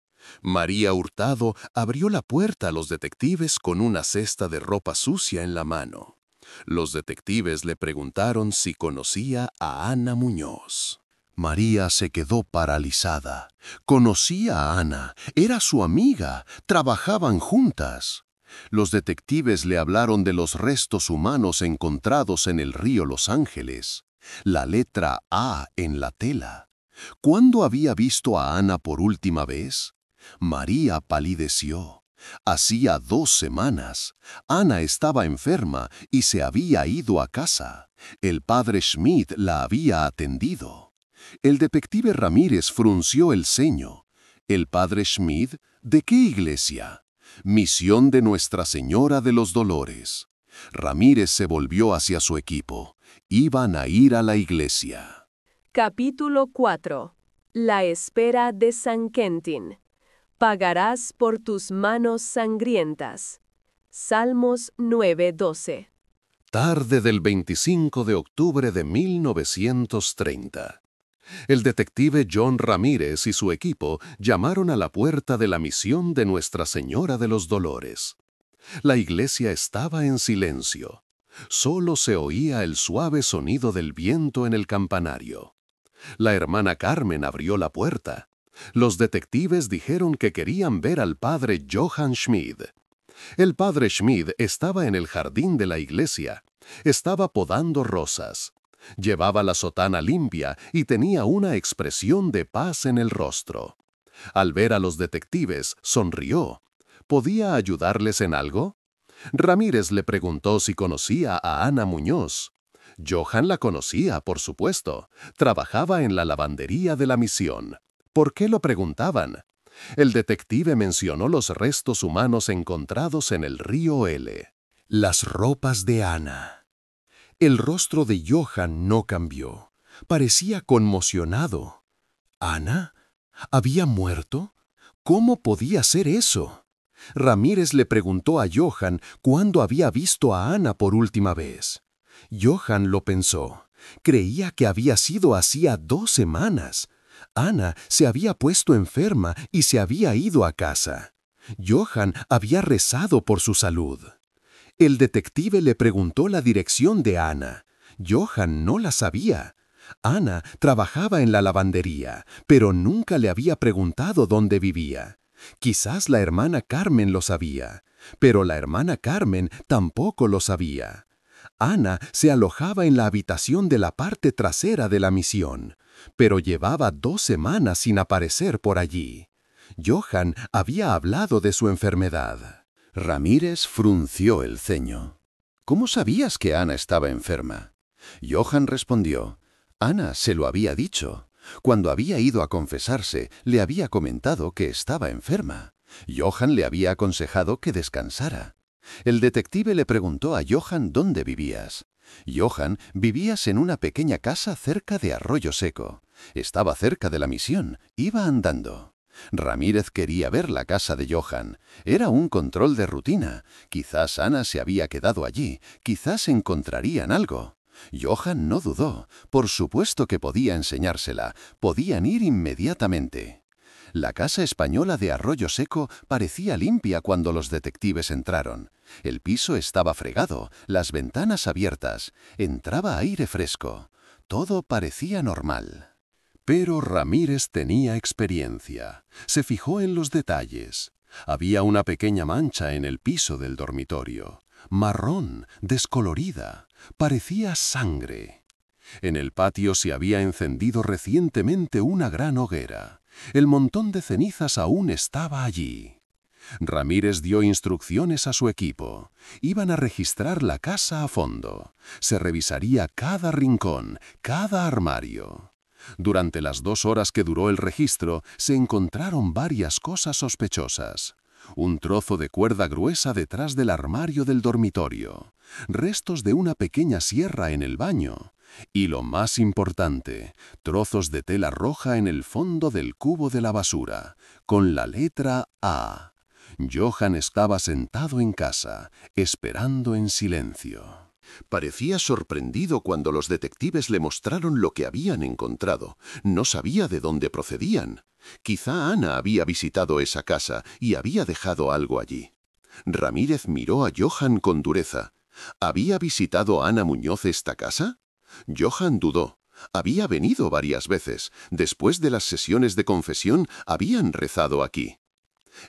C: María Hurtado abrió la puerta a los detectives con una cesta de ropa sucia en la mano. Los detectives le preguntaron si conocía a Ana Muñoz. María se quedó paralizada. Conocía a Ana, era su amiga, trabajaban juntas. Los detectives le hablaron de los restos humanos encontrados en el río Los Ángeles, la letra A en la tela. ¿Cuándo había visto a Ana por última vez? María palideció. Hacía 2 semanas. Ana estaba enferma y se había ido a casa. El padre Schmidt la había atendido. El detective Ramírez frunció el ceño. ¿El padre Schmidt? ¿De qué iglesia? Misión de Nuestra Señora de los Dolores. Ramírez se volvió hacia su equipo. Iban a ir a la iglesia.
B: Capítulo 4. La espera de San Quentin. Pagarás por tus manos sangrientas. Salmos 9:12.
C: Tarde del 25 de octubre de 1930. El detective John Ramírez y su equipo llamaron a la puerta de la misión de Nuestra Señora de los Dolores. La iglesia estaba en silencio. Solo se oía el suave sonido del viento en el campanario. La hermana Carmen abrió la puerta. Los detectives dijeron que querían ver al padre Johann Schmidt. El padre Schmidt estaba en el jardín de la iglesia. Estaba podando rosas. Llevaba la sotana limpia y tenía una expresión de paz en el rostro. Al ver a los detectives, sonrió. ¿Podía ayudarles en algo? Ramírez le preguntó si conocía a Ana Muñoz. Johann la conocía, por supuesto. Trabajaba en la lavandería de la misión. ¿Por qué lo preguntaban? El detective mencionó los restos humanos encontrados en el río L. Las ropas de Ana. El rostro de Johann no cambió. Parecía conmocionado. ¿Ana? ¿Había muerto? ¿Cómo podía ser eso? Ramírez le preguntó a Johann cuándo había visto a Ana por última vez. Johann lo pensó. Creía que había sido hacía 2 semanas. Ana se había puesto enferma y se había ido a casa. Johann había rezado por su salud. El detective le preguntó la dirección de Ana. Johann no la sabía. Ana trabajaba en la lavandería, pero nunca le había preguntado dónde vivía. Quizás la hermana Carmen lo sabía, pero la hermana Carmen tampoco lo sabía. Ana se alojaba en la habitación de la parte trasera de la misión, pero llevaba 2 semanas sin aparecer por allí. Johann había hablado de su enfermedad. Ramírez frunció el ceño. ¿Cómo sabías que Ana estaba enferma? Johann respondió. Ana se lo había dicho. Cuando había ido a confesarse, le había comentado que estaba enferma. Johann le había aconsejado que descansara. El detective le preguntó a Johann dónde vivías. Johann, vivías en una pequeña casa cerca de Arroyo Seco. Estaba cerca de la misión, iba andando. Ramírez quería ver la casa de Johann. Era un control de rutina. Quizás Ana se había quedado allí, quizás encontrarían algo. Johann no dudó. Por supuesto que podía enseñársela. Podían ir inmediatamente. La casa española de Arroyo Seco parecía limpia cuando los detectives entraron. El piso estaba fregado, las ventanas abiertas. Entraba aire fresco. Todo parecía normal. Pero Ramírez tenía experiencia. Se fijó en los detalles. Había una pequeña mancha en el piso del dormitorio. Marrón, descolorida. Parecía sangre. En el patio se había encendido recientemente una gran hoguera. El montón de cenizas aún estaba allí. Ramírez dio instrucciones a su equipo. Iban a registrar la casa a fondo. Se revisaría cada rincón, cada armario. Durante las 2 horas que duró el registro, se encontraron varias cosas sospechosas. Un trozo de cuerda gruesa detrás del armario del dormitorio. Restos de una pequeña sierra en el baño. Y lo más importante, trozos de tela roja en el fondo del cubo de la basura, con la letra A. Johann estaba sentado en casa, esperando en silencio.
A: Parecía sorprendido cuando los detectives le mostraron lo que habían encontrado. No sabía de dónde procedían. Quizá Ana había visitado esa casa y había dejado algo allí. Ramírez miró a Johann con dureza. ¿Había visitado Ana Muñoz esta casa? Johann dudó. Había venido varias veces. Después de las sesiones de confesión, habían rezado aquí.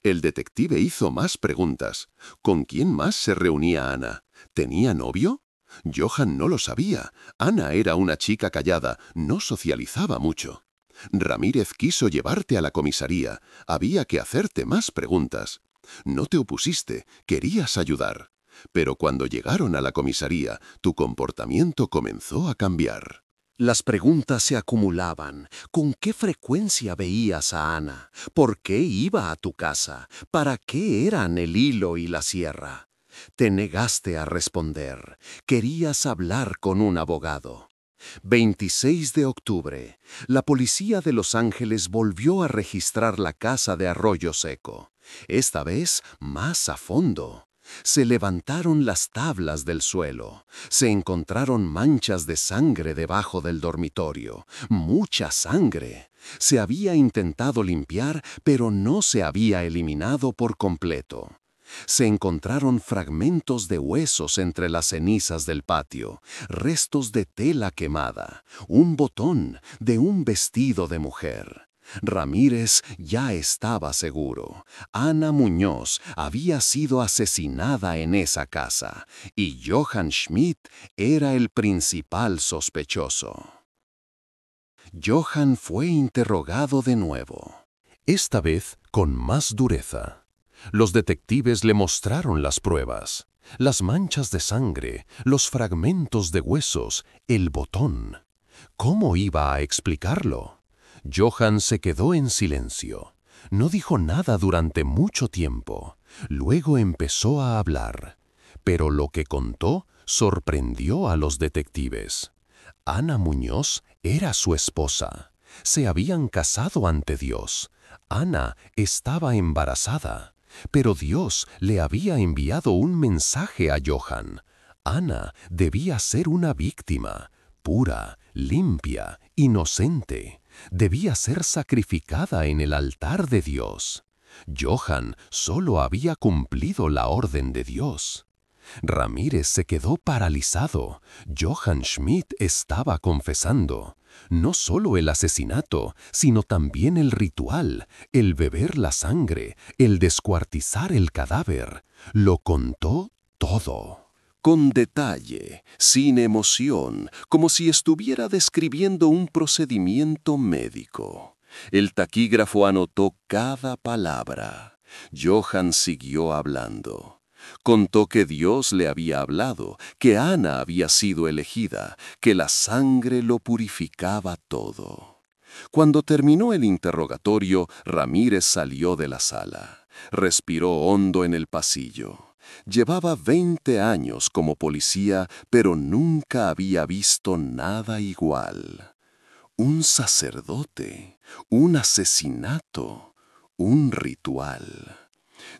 A: El detective hizo más preguntas. ¿Con quién más se reunía Ana? ¿Tenía novio? Johann no lo sabía. Ana era una chica callada, no socializaba mucho. Ramírez quiso llevarte a la comisaría. Había que hacerte más preguntas. No te opusiste, querías ayudar. Pero cuando llegaron a la comisaría, tu comportamiento comenzó a cambiar.
C: Las preguntas se acumulaban. ¿Con qué frecuencia veías a Ana? ¿Por qué iba a tu casa? ¿Para qué eran el hilo y la sierra? Te negaste a responder. Querías hablar con un abogado. 26 de octubre. La policía de Los Ángeles volvió a registrar la casa de Arroyo Seco. Esta vez más a fondo. Se levantaron las tablas del suelo. Se encontraron manchas de sangre debajo del dormitorio. Mucha sangre. Se había intentado limpiar, pero no se había eliminado por completo. Se encontraron fragmentos de huesos entre las cenizas del patio, restos de tela quemada, un botón de un vestido de mujer. Ramírez ya estaba seguro. Ana Muñoz había sido asesinada en esa casa y Johann Schmidt era el principal sospechoso. Johann fue interrogado de nuevo, esta vez con más dureza. Los detectives le mostraron las pruebas, las manchas de sangre, los fragmentos de huesos, el botón. ¿Cómo iba a explicarlo? Johann se quedó en silencio. No dijo nada durante mucho tiempo. Luego empezó a hablar. Pero lo que contó sorprendió a los detectives. Ana Muñoz era su esposa. Se habían casado ante Dios. Ana estaba embarazada. Pero Dios le había enviado un mensaje a Johann. Ana debía ser una víctima, pura, limpia, inocente. Debía ser sacrificada en el altar de Dios. Johann solo había cumplido la orden de Dios. Ramírez se quedó paralizado. Johann Schmidt estaba confesando. No solo el asesinato, sino también el ritual, el beber la sangre, el descuartizar el cadáver. Lo contó todo. Con detalle, sin emoción, como si estuviera describiendo un procedimiento médico. El taquígrafo anotó cada palabra. Johann siguió hablando. Contó que Dios le había hablado, que Ana había sido elegida, que la sangre lo purificaba todo. Cuando terminó el interrogatorio, Ramírez salió de la sala. Respiró hondo en el pasillo. Llevaba 20 años como policía, pero nunca había visto nada igual. Un sacerdote, un asesinato, un ritual.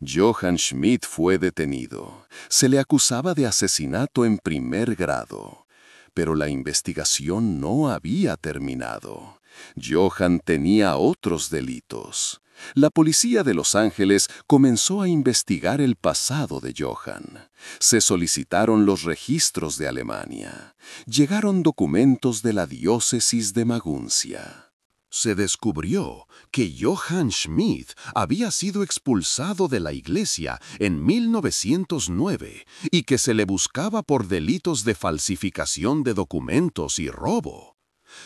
C: Johann Schmidt fue detenido. Se le acusaba de asesinato en primer grado. Pero la investigación no había terminado. Johann tenía otros delitos. La policía de Los Ángeles comenzó a investigar el pasado de Johann. Se solicitaron los registros de Alemania. Llegaron documentos de la diócesis de Maguncia. Se descubrió que Johann Schmidt había sido expulsado de la iglesia en 1909 y que se le buscaba por delitos de falsificación de documentos y robo.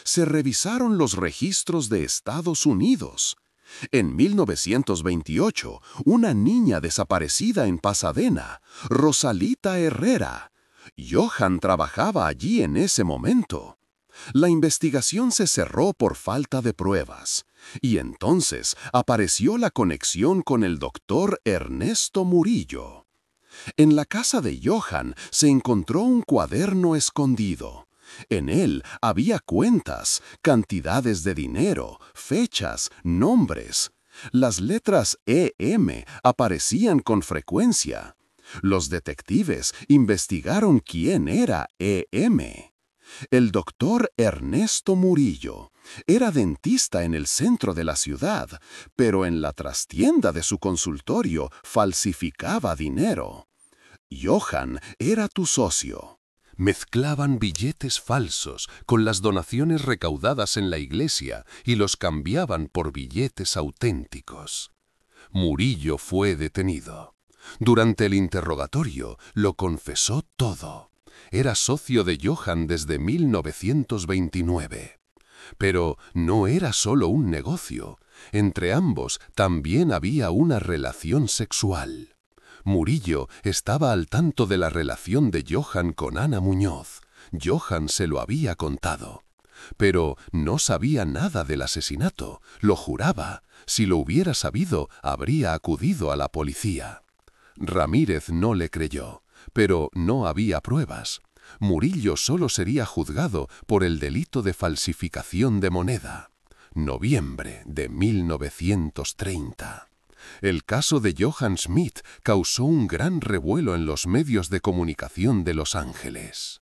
C: Se revisaron los registros de Estados Unidos. En 1928, una niña desaparecida en Pasadena, Rosalita Herrera. Johann trabajaba allí en ese momento. La investigación se cerró por falta de pruebas, y entonces apareció la conexión con el doctor Ernesto Murillo. En la casa de Johann se encontró un cuaderno escondido. En él había cuentas, cantidades de dinero, fechas, nombres. Las letras EM aparecían con frecuencia. Los detectives investigaron quién era EM. El doctor Ernesto Murillo era dentista en el centro de la ciudad, pero en la trastienda de su consultorio falsificaba dinero. Johann era tu socio.
A: Mezclaban billetes falsos con las donaciones recaudadas en la iglesia y los cambiaban por billetes auténticos. Murillo fue detenido. Durante el interrogatorio lo confesó todo. Era socio de Johann desde 1929. Pero no era solo un negocio. Entre ambos también había una relación sexual. Murillo estaba al tanto de la relación de Johann con Ana Muñoz. Johann se lo había contado. Pero no sabía nada del asesinato. Lo juraba. Si lo hubiera sabido, habría acudido a la policía. Ramírez no le creyó. Pero no había pruebas. Murillo solo sería juzgado por el delito de falsificación de moneda. Noviembre de 1930. El caso de Johann Schmidt causó un gran revuelo en los medios de comunicación de Los Ángeles.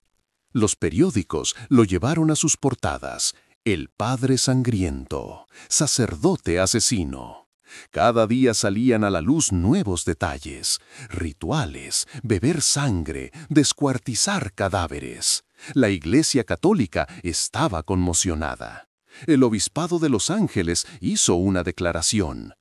C: Los periódicos lo llevaron a sus portadas. El padre sangriento, sacerdote asesino. Cada día salían a la luz nuevos detalles, rituales, beber sangre, descuartizar cadáveres. La Iglesia Católica estaba conmocionada. El Obispado de Los Ángeles hizo una declaración.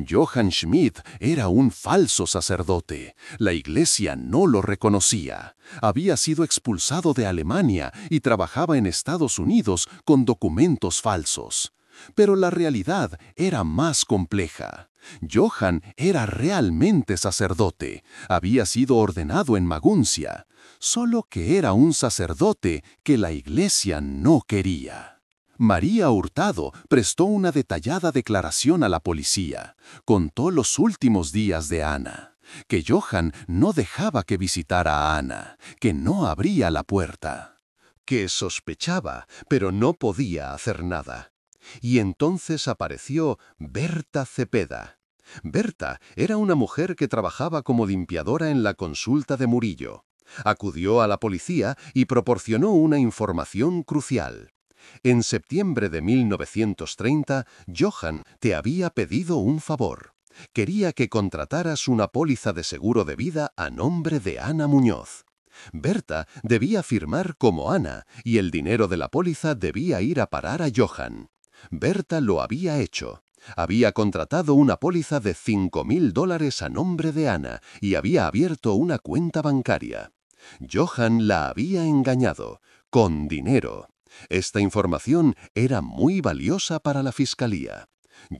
C: Johann Schmidt era un falso sacerdote. La Iglesia no lo reconocía. Había sido expulsado de Alemania y trabajaba en Estados Unidos con documentos falsos. Pero la realidad era más compleja. Johann era realmente sacerdote. Había sido ordenado en Maguncia. Solo que era un sacerdote que la Iglesia no quería. María Hurtado prestó una detallada declaración a la policía. Contó los últimos días de Ana. Que Johann no dejaba que visitara a Ana. Que no abría la puerta. Que sospechaba, pero no podía hacer nada. Y entonces apareció Berta Cepeda. Berta era una mujer que trabajaba como limpiadora en la consulta de Murillo. Acudió a la policía y proporcionó una información crucial. En septiembre de 1930, Johann te había pedido un favor. Quería que contrataras una póliza de seguro de vida a nombre de Ana Muñoz. Berta debía firmar como Ana y el dinero de la póliza debía ir a parar a Johann. Berta lo había hecho. Había contratado una póliza de $5.000 a nombre de Ana y había abierto una cuenta bancaria. Johann la había engañado, con dinero. Esta información era muy valiosa para la fiscalía.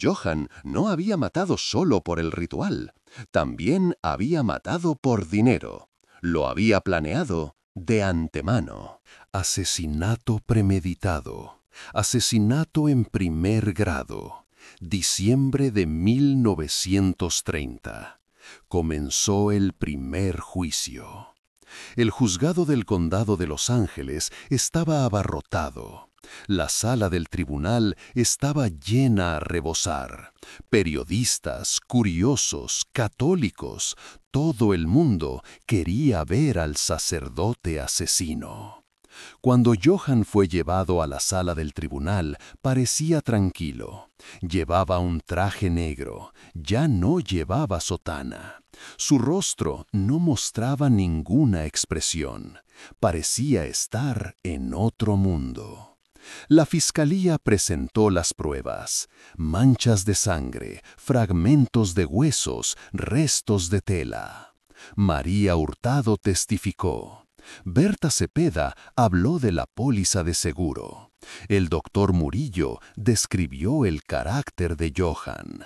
C: Johann no había matado solo por el ritual, también había matado por dinero. Lo había planeado de antemano.
A: Asesinato premeditado. Asesinato en primer grado. Diciembre de 1930. Comenzó el primer juicio. El juzgado del condado de Los Ángeles estaba abarrotado. La sala del tribunal estaba llena a rebosar. Periodistas, curiosos, católicos, todo el mundo quería ver al sacerdote asesino. Cuando Johann fue llevado a la sala del tribunal, parecía tranquilo. Llevaba un traje negro, ya no llevaba sotana. Su rostro no mostraba ninguna expresión. Parecía estar en otro mundo.
C: La fiscalía presentó las pruebas: manchas de sangre, fragmentos de huesos, restos de tela. María Hurtado testificó. Berta Cepeda habló de la póliza de seguro. El doctor Murillo describió el carácter de Johann.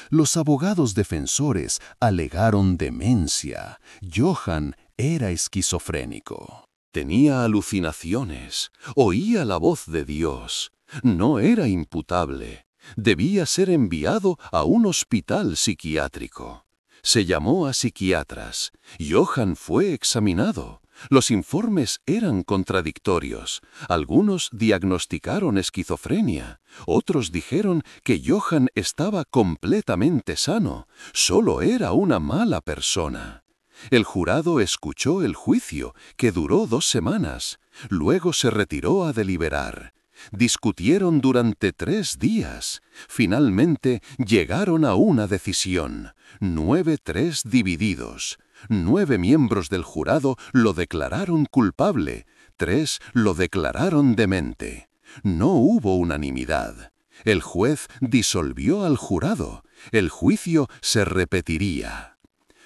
C: Los abogados defensores alegaron demencia. Johann era esquizofrénico. Tenía alucinaciones, oía la voz de Dios. No era imputable. Debía ser enviado a un hospital psiquiátrico. Se llamó a psiquiatras. Johann fue examinado. Los informes eran contradictorios. Algunos diagnosticaron esquizofrenia. Otros dijeron que Johann estaba completamente sano. Solo era una mala persona. El jurado escuchó el juicio, que duró 2 semanas. Luego se retiró a deliberar. Discutieron durante 3 días. Finalmente llegaron a una decisión. 9-3 divididos. 9 miembros del jurado lo declararon culpable. 3 lo declararon demente. No hubo unanimidad. El juez disolvió al jurado. El juicio se repetiría.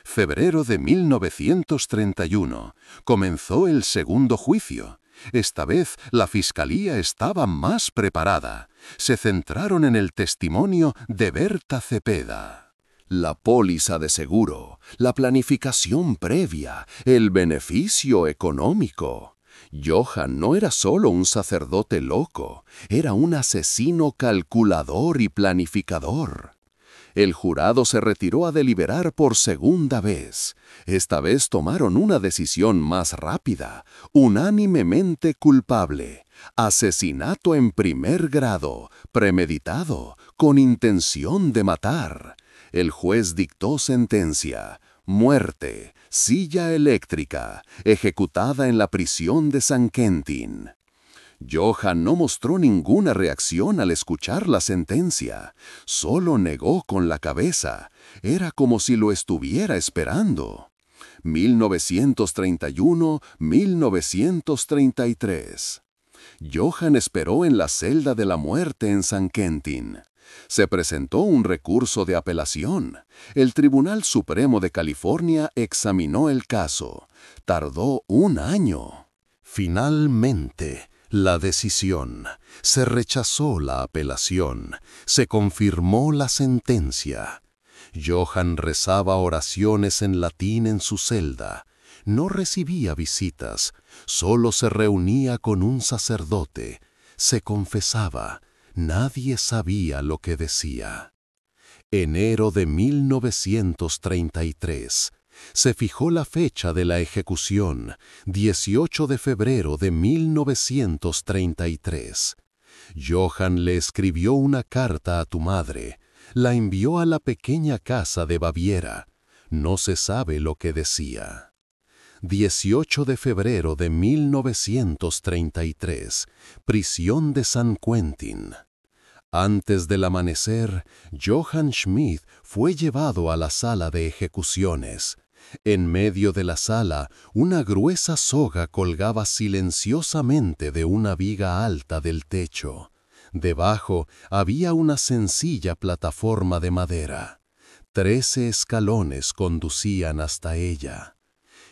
C: Febrero de 1931. Comenzó el segundo juicio. Esta vez la fiscalía estaba más preparada. Se centraron en el testimonio de Berta Cepeda. La póliza de seguro, la planificación previa, el beneficio económico. Johann no era solo un sacerdote loco, era un asesino calculador y planificador. El jurado se retiró a deliberar por segunda vez. Esta vez tomaron una decisión más rápida, unánimemente culpable. Asesinato en primer grado, premeditado, con intención de matar. El juez dictó sentencia: muerte, silla eléctrica, ejecutada en la prisión de San Quentin. Johann no mostró ninguna reacción al escuchar la sentencia. Solo negó con la cabeza. Era como si lo estuviera esperando. 1931-1933. Johann esperó en la celda de la muerte en San Quentin. Se presentó un recurso de apelación. El Tribunal Supremo de California examinó el caso. Tardó 1 año. Finalmente, la decisión. Se rechazó la apelación. Se confirmó la sentencia. Johann rezaba oraciones en latín en su celda. No recibía visitas. Solo se reunía con un sacerdote. Se confesaba. Nadie sabía lo que decía. Enero de 1933. Se fijó la fecha de la ejecución, 18 de febrero de 1933. Johann le escribió una carta a tu madre. La envió a la pequeña casa de Baviera. No se sabe lo que decía. 18 de febrero de 1933. Prisión de San Quentin. Antes del amanecer, Johann Schmidt fue llevado a la sala de ejecuciones. En medio de la sala, una gruesa soga colgaba silenciosamente de una viga alta del techo. Debajo había una sencilla plataforma de madera. 13 escalones conducían hasta ella.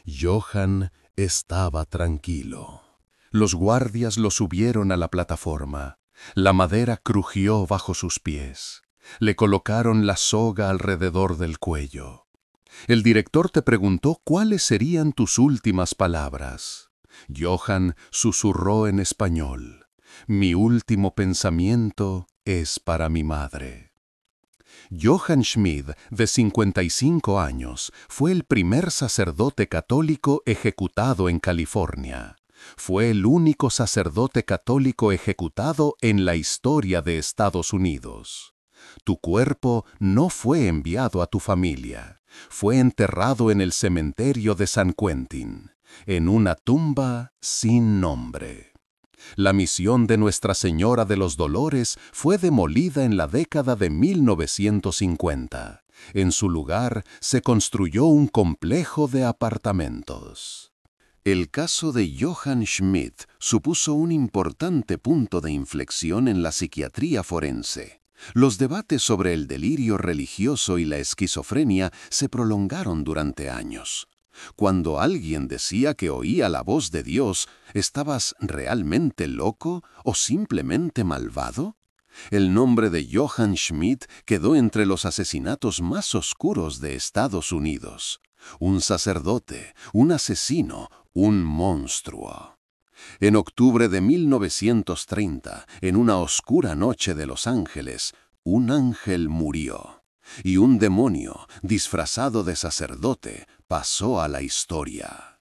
C: Johann estaba tranquilo. Los guardias lo subieron a la plataforma. La madera crujió bajo sus pies. Le colocaron la soga alrededor del cuello. El director te preguntó cuáles serían tus últimas palabras. Johann susurró en español: mi último pensamiento es para mi madre. Johann Schmidt, de 55 años, fue el primer sacerdote católico ejecutado en California. Fue el único sacerdote católico ejecutado en la historia de Estados Unidos. Tu cuerpo no fue enviado a tu familia. Fue enterrado en el cementerio de San Quentin, en una tumba sin nombre. La misión de Nuestra Señora de los Dolores fue demolida en la década de 1950. En su lugar se construyó un complejo de apartamentos. El caso de Johann Schmidt supuso un importante punto de inflexión en la psiquiatría forense. Los debates sobre el delirio religioso y la esquizofrenia se prolongaron durante años. Cuando alguien decía que oía la voz de Dios, ¿estabas realmente loco o simplemente malvado? El nombre de Johann Schmidt quedó entre los asesinatos más oscuros de Estados Unidos. Un sacerdote, un asesino, un monstruo. En octubre de 1930, en una oscura noche de Los Ángeles, un ángel murió. Y un demonio, disfrazado de sacerdote, pasó a la historia.